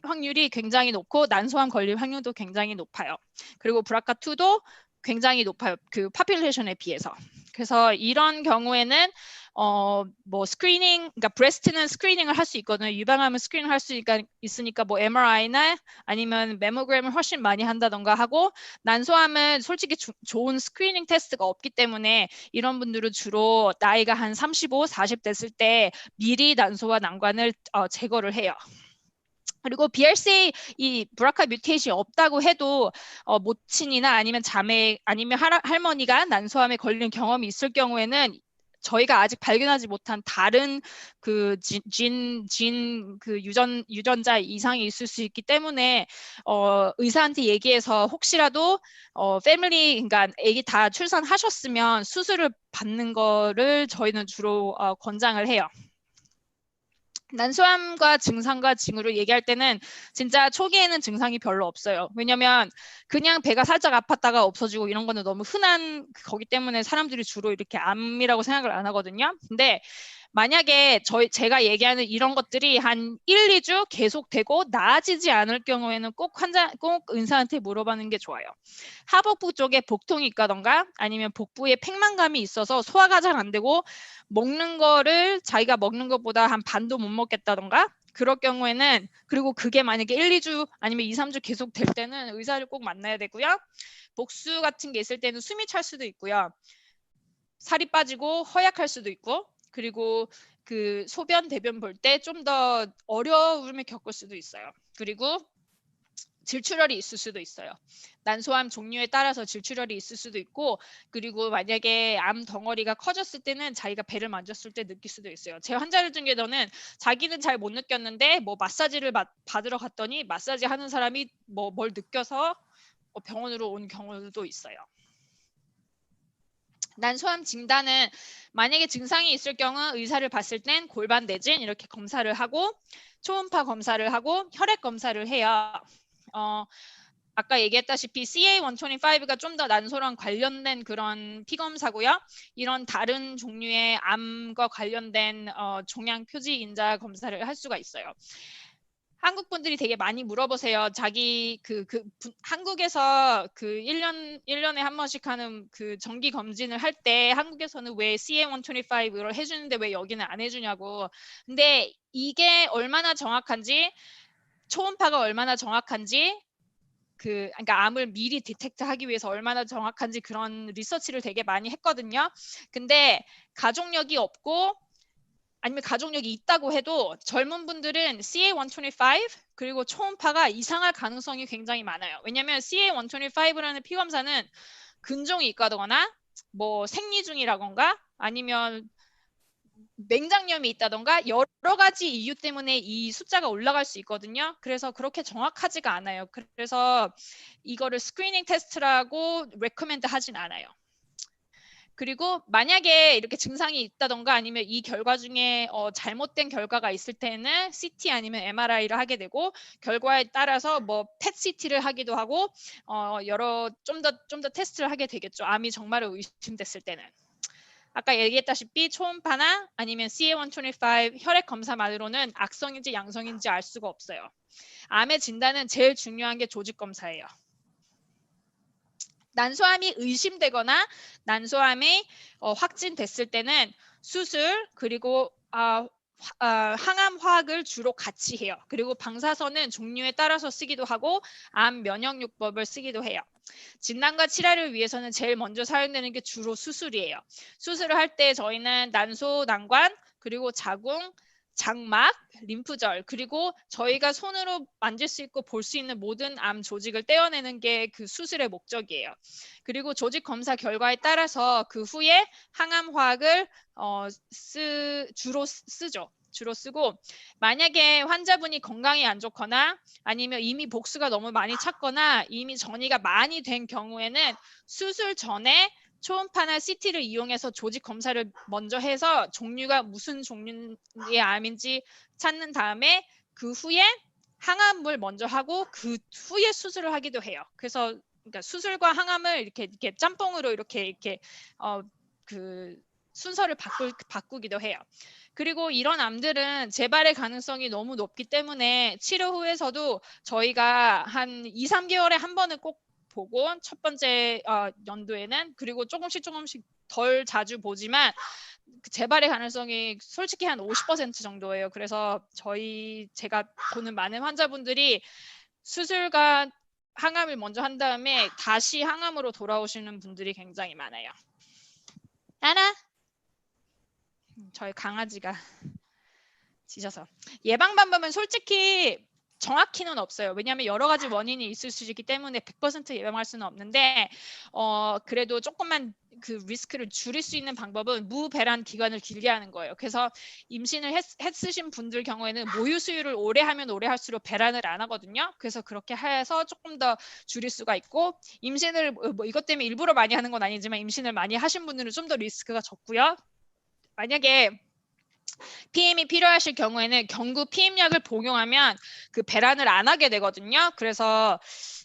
확률이 굉장히 높고 난소암 걸릴 확률도 굉장히 높아요. 그리고 BRCA2도 굉장히 높아요. 그 파퓰레이션에 비해서. 그래서 이런 경우에는 뭐 스크리닝, 그러니까 브레스트는 스크리닝을 할 수 있거든요. 유방암은 스크리닝 할 수 있으니까 뭐 MRI나 아니면 메모그램을 훨씬 많이 한다던가 하고 난소암은 솔직히 좋은 스크리닝 테스트가 없기 때문에 이런 분들은 주로 나이가 한 35, 40 됐을 때 미리 난소와 난관을 제거를 해요. 그리고 BRCA 이 브라카 뮤테이션이 없다고 해도 모친이나 아니면 자매 아니면 할머니가 난소암에 걸린 경험이 있을 경우에는 저희가 아직 발견하지 못한 다른 그 그 유전자 이상이 있을 수 있기 때문에 의사한테 얘기해서 혹시라도 패밀리 그러니까 아기 다 출산하셨으면 수술을 받는 거를 저희는 주로 권장을 해요. 난소암과 증상과 징후를 얘기할 때는 진짜 초기에는 증상이 별로 없어요. 왜냐면 그냥 배가 살짝 아팠다가 없어지고 이런 거는 너무 흔한 거기 때문에 사람들이 주로 이렇게 암이라고 생각을 안 하거든요. 근데 만약에 제가 얘기하는 이런 것들이 한 1, 2주 계속되고 나아지지 않을 경우에는 꼭 의사한테 물어보는 게 좋아요. 하복부 쪽에 복통이 있다던가 아니면 복부에 팽만감이 있어서 소화가 잘 안 되고 먹는 거를 자기가 먹는 것보다 한 반도 못 먹겠다던가 그럴 경우에는 그리고 그게 만약에 1, 2주 아니면 2, 3주 계속 될 때는 의사를 꼭 만나야 되고요. 복수 같은 게 있을 때는 숨이 찰 수도 있고요. 살이 빠지고 허약할 수도 있고 그리고 그 소변 대변 볼 때 좀 더 어려움을 겪을 수도 있어요. 그리고 질출혈이 있을 수도 있어요. 난소암 종류에 따라서 질출혈이 있을 수도 있고 그리고 만약에 암 덩어리가 커졌을 때는 자기가 배를 만졌을 때 느낄 수도 있어요. 제 환자들 중에서는 자기는 잘 못 느꼈는데 뭐 마사지를 받으러 갔더니 마사지 하는 사람이 뭐 뭘 느껴서 병원으로 온 경우도 있어요. 난소암 진단은 만약에 증상이 있을 경우 의사를 봤을 땐 골반 내진 이렇게 검사를 하고 초음파 검사를 하고 혈액 검사를 해요. 아까 얘기했다시피 CA125가 좀 더 난소랑 관련된 그런 피검사고요. 이런 다른 종류의 암과 관련된 종양 표지 인자 검사를 할 수가 있어요. 한국 분들이 되게 많이 물어보세요. 자기 한국에서 그 1년에 한 번씩 하는 그 정기 검진을 할 때 한국에서는 왜 CA125를 해주는데 왜 여기는 안 해주냐고. 근데 이게 얼마나 정확한지 초음파가 얼마나 정확한지 그러니까 암을 미리 디텍트하기 위해서 얼마나 정확한지 그런 리서치를 되게 많이 했거든요. 근데 가족력이 없고 아니면 가족력이 있다고 해도 젊은 분들은 CA125 그리고 초음파가 이상할 가능성이 굉장히 많아요. 왜냐하면 CA125라는 피검사는 근종이 있다거나 뭐 생리 중이라던가 아니면 맹장염이 있다던가 여러 가지 이유 때문에 이 숫자가 올라갈 수 있거든요. 그래서 그렇게 정확하지가 않아요. 그래서 이거를 스크리닝 테스트라고 레코멘드 하진 않아요. 그리고 만약에 이렇게 증상이 있다던가 아니면 이 결과 중에 잘못된 결과가 있을 때는 CT 아니면 MRI를 하게 되고 결과에 따라서 뭐 PET-CT를 하기도 하고 여러 좀 더 테스트를 하게 되겠죠. 암이 정말 의심됐을 때는. 아까 얘기했다시피 초음파나 아니면 CA125 혈액 검사만으로는 악성인지 양성인지 알 수가 없어요. 암의 진단은 제일 중요한 게 조직 검사예요. 난소암이 의심되거나 난소암이 확진됐을 때는 수술 그리고 항암 화학을 주로 같이 해요. 그리고 방사선은 종류에 따라서 쓰기도 하고 암 면역요법을 쓰기도 해요. 진단과 치료를 위해서는 제일 먼저 사용되는 게 주로 수술이에요. 수술을 할 때 저희는 난소, 난관, 그리고 자궁, 장막, 림프절, 그리고 저희가 손으로 만질 수 있고 볼 수 있는 모든 암 조직을 떼어내는 게 그 수술의 목적이에요. 그리고 조직 검사 결과에 따라서 그 후에 항암 화학을 주로 쓰죠. 주로 쓰고 만약에 환자분이 건강이 안 좋거나 아니면 이미 복수가 너무 많이 찼거나 이미 전이가 많이 된 경우에는 수술 전에 초음파나 CT를 이용해서 조직 검사를 먼저 해서 종류가 무슨 종류의 암인지 찾는 다음에 그 후에 항암을 먼저 하고 그 후에 수술을 하기도 해요. 그래서 그러니까 수술과 항암을 이렇게 짬뽕으로 이렇게 그 순서를 바꾸기도 해요. 그리고 이런 암들은 재발의 가능성이 너무 높기 때문에 치료 후에서도 저희가 한 2, 3개월에 한 번은 꼭 보고 첫 번째 연도에는 그리고 조금씩 덜 자주 보지만 재발의 가능성이 솔직히 한 50% 정도예요. 그래서 제가 보는 많은 환자분들이 수술과 항암을 먼저 한 다음에 다시 항암으로 돌아오시는 분들이 굉장히 많아요. 나나? 저희 강아지가 짖어서. 예방 방법은 솔직히 정확히는 없어요. 왜냐하면 여러 가지 원인이 있을 수 있기 때문에 100% 예방할 수는 없는데 그래도 조금만 그 리스크를 줄일 수 있는 방법은 무배란 기간을 길게 하는 거예요. 그래서 임신을 했으신 분들 경우에는 모유 수유를 오래 하면 오래 할수록 배란을 안 하거든요. 그래서 그렇게 해서 조금 더 줄일 수가 있고 임신을 뭐 이것 때문에 일부러 많이 하는 건 아니지만 임신을 많이 하신 분들은 좀 더 리스크가 적고요. 만약에 PM이 필요하실 경우에는 경구 PM약을 복용하면 그 배란을 안 하게 되거든요. 그래서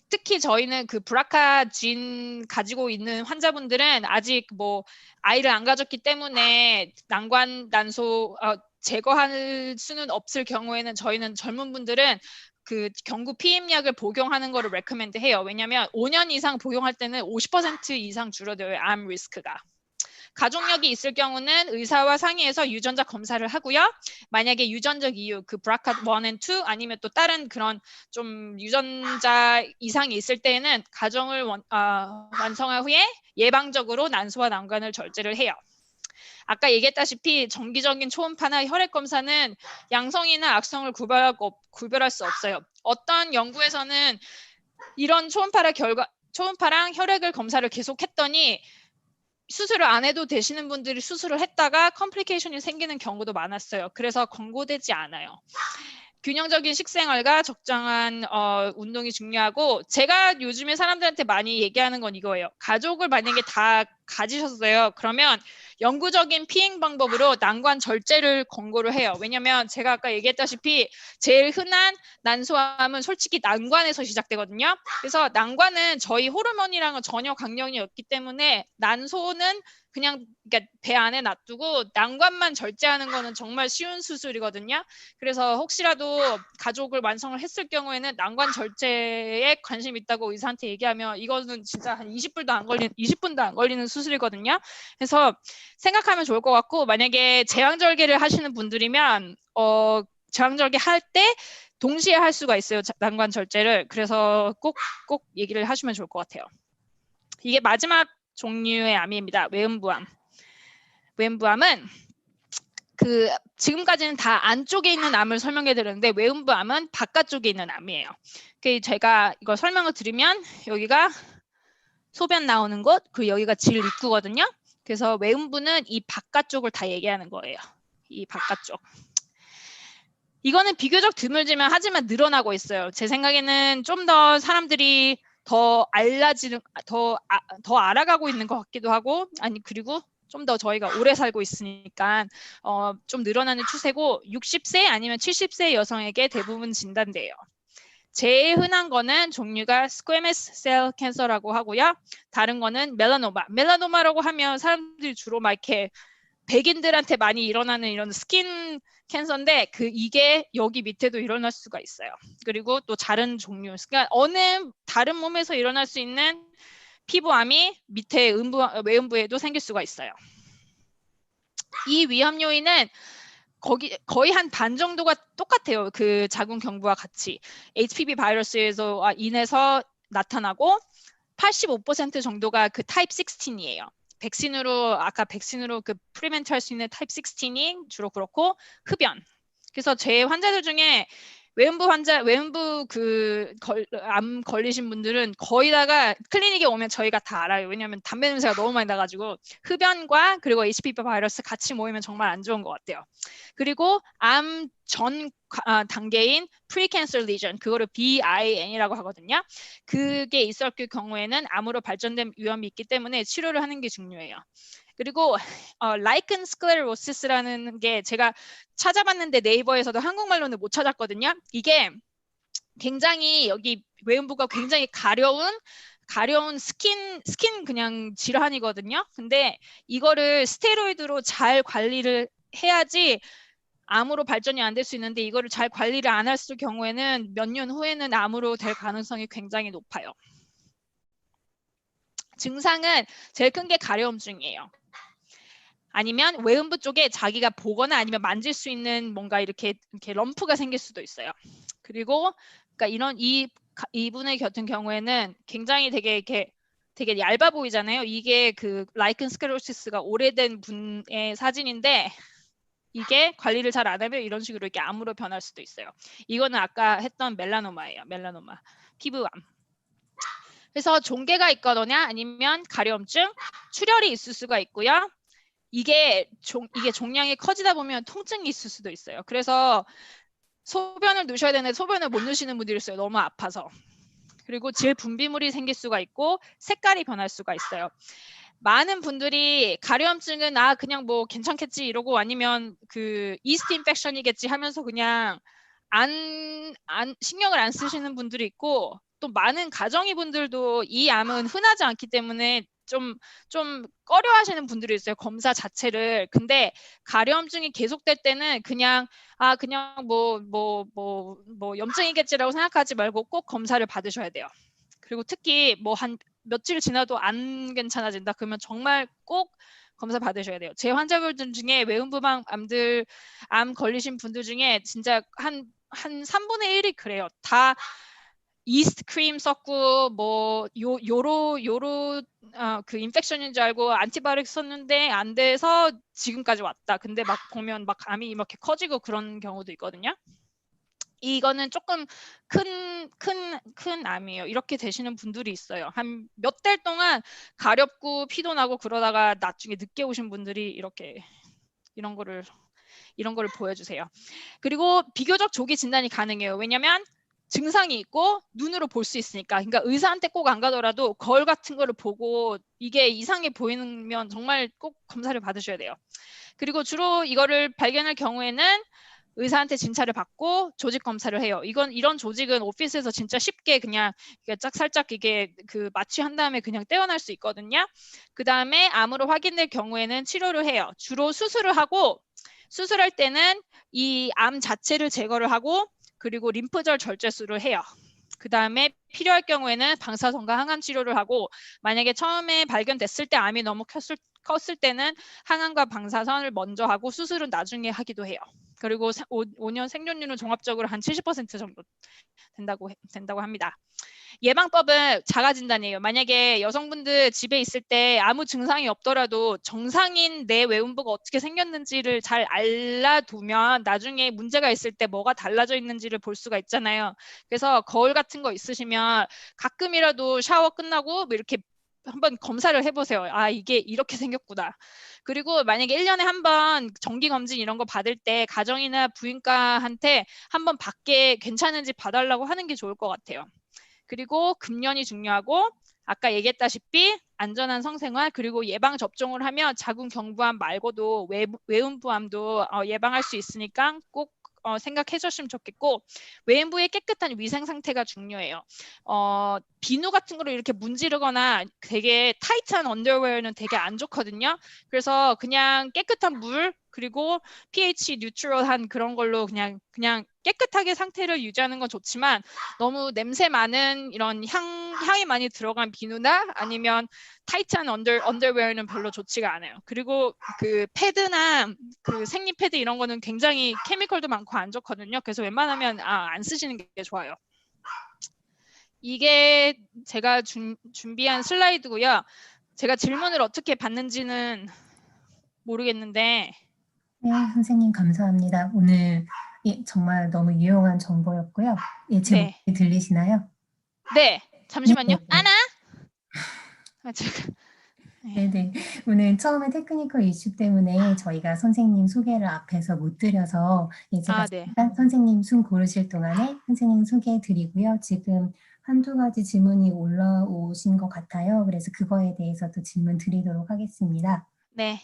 특히 저희는 그 브라카 진 가지고 있는 환자분들은 아직 뭐 아이를 안 가졌기 때문에 난관, 난소 제거할 수는 없을 경우에는 저희는 젊은 분들은 그 경구 PM약을 복용하는 거를 레커멘드 해요. 왜냐하면 5년 이상 복용할 때는 50% 이상 줄어들어요. 암 리스크가. 가족력이 있을 경우는 의사와 상의해서 유전자 검사를 하고요. 만약에 유전적 이유, 그 BRCA1 and 2 아니면 또 다른 그런 좀 유전자 이상이 있을 때에는 가정을 완성한 후에 예방적으로 난소와 난관을 절제를 해요. 아까 얘기했다시피 정기적인 초음파나 혈액 검사는 양성이나 악성을 구별할 수 없어요. 어떤 연구에서는 이런 초음파랑 혈액을 검사를 계속했더니 수술을 안 해도 되시는 분들이 수술을 했다가 컴플리케이션이 생기는 경우도 많았어요. 그래서 권고되지 않아요. 균형적인 식생활과 적정한 운동이 중요하고 제가 요즘에 사람들한테 많이 얘기하는 건 이거예요. 가족을 만약에 다 가지셨어요. 그러면 영구적인 피행 방법으로 난관 절제를 권고를 해요. 왜냐하면 제가 아까 얘기했다시피 제일 흔한 난소암은 솔직히 난관에서 시작되거든요. 그래서 난관은 저희 호르몬이랑은 전혀 관련이 없기 때문에 난소는 그냥 그러니까 배 안에 놔두고 난관만 절제하는 거는 정말 쉬운 수술이거든요. 그래서 혹시라도 가족을 완성을 했을 경우에는 난관 절제에 관심 있다고 의사한테 얘기하면 이거는 진짜 한 20분도 안 걸리는 수술이거든요. 그래서 생각하면 좋을 것 같고 만약에 제왕절개를 하시는 분들이면 제왕절개 할 때 동시에 할 수가 있어요. 난관 절제를. 그래서 꼭 얘기를 하시면 좋을 것 같아요. 이게 마지막 종류의 암입니다. 외음부암. 외음부암은 지금까지는 다 안쪽에 있는 암을 설명해 드렸는데 외음부암은 바깥쪽에 있는 암이에요. 제가 이거 설명을 드리면 여기가 소변 나오는 곳, 그리고 여기가 질 입구거든요. 그래서 외음부는 이 바깥쪽을 다 얘기하는 거예요. 이 바깥쪽. 이거는 비교적 드물지만 하지만 늘어나고 있어요. 제 생각에는 좀 더 사람들이 더 더 알아가고 있는 것 같기도 하고, 아니 그리고 좀 더 저희가 오래 살고 있으니까 좀 늘어나는 추세고 60세 아니면 70세 여성에게 대부분 진단돼요. 제일 흔한 거는 종류가 스퀘머스 셀 캔서라고 하고요. 다른 거는 멜라노마. 멜라노마라고 하면 사람들이 주로 막 이렇게 백인들한테 많이 일어나는 이런 스킨 캔서인데 이게 여기 밑에도 일어날 수가 있어요. 그리고 또 다른 종류, 그러니까 어느 다른 몸에서 일어날 수 있는 피부암이 밑에 외음부에도 생길 수가 있어요. 이 위험 요인은 거의 한 반 정도가 똑같아요. 그 자궁 경부와 같이 HPV 바이러스에서 인해서 나타나고 85% 정도가 그 타입 16이에요. 아까 백신으로 그 프리멘트 할 수 있는 타입 16이 주로 그렇고 흡연. 그래서 제 환자들 중에 외음부 암 걸리신 분들은 거의 다가 클리닉에 오면 저희가 다 알아요. 왜냐하면 담배 냄새가 너무 많이 나가지고 흡연과 그리고 HPV 바이러스 같이 모이면 정말 안 좋은 것 같아요. 그리고 암 전 단계인 pre-cancer lesion, 그거를 BIN이라고 하거든요. 그게 있었을 경우에는 암으로 발전된 위험이 있기 때문에 치료를 하는 게 중요해요. 그리고 라이큰 스클레로시스라는 게 제가 찾아봤는데 네이버에서도 한국말로는 못 찾았거든요. 이게 굉장히 여기 외음부가 굉장히 가려운 스킨 그냥 질환이거든요. 근데 이거를 스테로이드로 잘 관리를 해야지 암으로 발전이 안 될 수 있는데 이거를 잘 관리를 안 했을 경우에는 몇 년 후에는 암으로 될 가능성이 굉장히 높아요. 증상은 제일 큰 게 가려움증이에요. 아니면 외음부 쪽에 자기가 보거나 아니면 만질 수 있는 뭔가 이렇게 럼프가 생길 수도 있어요. 그리고 그러니까 이분의 같은 경우에는 굉장히 되게 얇아 보이잖아요. 이게 그 라이큰 스크레로시스가 오래된 분의 사진인데 이게 관리를 잘 안 하면 이런 식으로 이렇게 암으로 변할 수도 있어요. 이거는 아까 했던 멜라노마예요. 멜라노마, 피부암. 그래서 종괴가 있거나 아니면 가려움증, 출혈이 있을 수가 있고요. 이게 종양이 커지다 보면 통증이 있을 수도 있어요. 그래서 소변을 누셔야 되는데 소변을 못 누시는 분들이 있어요. 너무 아파서. 그리고 질 분비물이 생길 수가 있고 색깔이 변할 수가 있어요. 많은 분들이 가려움증은 그냥 뭐 괜찮겠지 이러고 아니면 그 이스트 인펙션이겠지 하면서 그냥 신경을 안 쓰시는 분들이 있고 또 많은 가정의분들도 이 암은 흔하지 않기 때문에 좀 꺼려 하시는 분들이 있어요. 검사 자체를. 근데 가려움증이 계속될 때는 그냥 뭐 염증이겠지라고 생각하지 말고 꼭 검사를 받으셔야 돼요. 그리고 특히 뭐 한 며칠 지나도 안 괜찮아진다 그러면 정말 꼭 검사 받으셔야 돼요. 제 환자분들 중에 외음부암 암 걸리신 분들 중에 진짜 한 3분의 1이 그래요. 다 이스트 크림 썼고 뭐 요로 그 인펙션인 줄 알고 안티바이오틱 썼는데 안 돼서 지금까지 왔다. 근데 막 보면 막 암이 이렇게 커지고 그런 경우도 있거든요. 이거는 조금 큰 암이에요. 이렇게 되시는 분들이 있어요. 한 몇 달 동안 가렵고 피도 나고 그러다가 나중에 늦게 오신 분들이 이렇게 이런 거를 보여주세요. 그리고 비교적 조기 진단이 가능해요. 왜냐면 증상이 있고 눈으로 볼 수 있으니까. 그러니까 의사한테 꼭 안 가더라도 거울 같은 거를 보고 이게 이상해 보이면 정말 꼭 검사를 받으셔야 돼요. 그리고 주로 이거를 발견할 경우에는 의사한테 진찰을 받고 조직 검사를 해요. 이런 조직은 오피스에서 진짜 쉽게 그냥 살짝 이게 그 마취한 다음에 그냥 떼어낼 수 있거든요. 그 다음에 암으로 확인될 경우에는 치료를 해요. 주로 수술을 하고 수술할 때는 이 암 자체를 제거를 하고 그리고 림프절 절제술을 해요. 그 다음에 필요할 경우에는 방사선과 항암 치료를 하고 만약에 처음에 발견됐을 때 암이 너무 컸을 때는 항암과 방사선을 먼저 하고 수술은 나중에 하기도 해요. 그리고 5년 생존율은 종합적으로 한 70% 정도 된다고 합니다. 예방법은 자가진단이에요. 만약에 여성분들 집에 있을 때 아무 증상이 없더라도 정상인 내 외음부가 어떻게 생겼는지를 잘 알아두면 나중에 문제가 있을 때 뭐가 달라져 있는지를 볼 수가 있잖아요. 그래서 거울 같은 거 있으시면 가끔이라도 샤워 끝나고 뭐 이렇게 한번 검사를 해보세요. 이게 이렇게 생겼구나. 그리고 만약에 1년에 한 번 정기검진 이런 거 받을 때 가정이나 부인과한테 한번 받게 괜찮은지 봐달라고 하는 게 좋을 것 같아요. 그리고 금연이 중요하고 아까 얘기했다시피 안전한 성생활 그리고 예방 접종을 하면 자궁 경부암 말고도 외음부암도 예방할 수 있으니까 꼭 생각해 주시면 좋겠고 외음부의 깨끗한 위생 상태가 중요해요. 비누 같은 거를 이렇게 문지르거나 되게 타이트한 언더웨어는 되게 안 좋거든요. 그래서 그냥 깨끗한 물 그리고 pH 뉴트럴한 그런 걸로 그냥 깨끗하게 상태를 유지하는 건 좋지만 너무 냄새 많은 이런 향이 많이 들어간 비누나 아니면 타이트한 언더웨어는 별로 좋지가 않아요. 그리고 그 패드나 그 생리 패드 이런 거는 굉장히 케미컬도 많고 안 좋거든요. 그래서 웬만하면 안 쓰시는 게 좋아요. 이게 제가 준비한 슬라이드고요. 제가 질문을 어떻게 받는지는 모르겠는데. 네, 선생님 감사합니다. 오늘 정말 너무 유용한 정보였고요. 제 네. 목소리 들리시나요? 네. 네, 잠시만요. 네, 네. 아나? 제가. 네. 네네. 오늘 처음에 테크니컬 이슈 때문에 저희가 선생님 소개를 앞에서 못 드려서 제가 네. 잠깐 선생님 숨 고르실 동안에 선생님 소개해 드리고요. 지금 한두 가지 질문이 올라오신 것 같아요. 그래서 그거에 대해서도 질문 드리도록 하겠습니다. 네.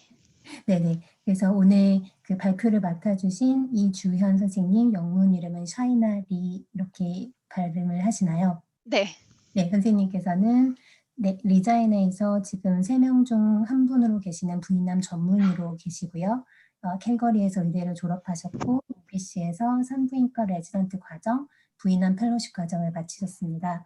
네네. 그래서 오늘 그 발표를 맡아주신 이주현 선생님, 영문 이름은 샤이나 리 이렇게 발음을 하시나요? 네. 네, 선생님께서는 네, 리자인에서 지금 3명 중 한 분으로 계시는 부인남 전문의로 계시고요. 캘거리에서 의대를 졸업하셨고 UPC에서 산부인과 레지던트 과정, 부인남 펠로십 과정을 마치셨습니다.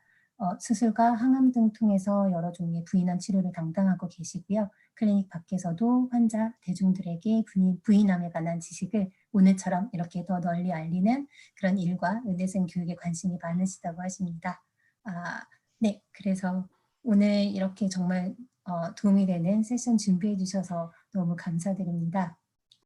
수술과 항암 등 통해서 여러 종류의 부인암 치료를 담당하고 계시고요. 클리닉 밖에서도 환자, 대중들에게 부인암에 관한 지식을 오늘처럼 이렇게 더 널리 알리는 그런 일과 의대생 교육에 관심이 많으시다고 하십니다. 네, 그래서 오늘 이렇게 정말 도움이 되는 세션 준비해 주셔서 너무 감사드립니다.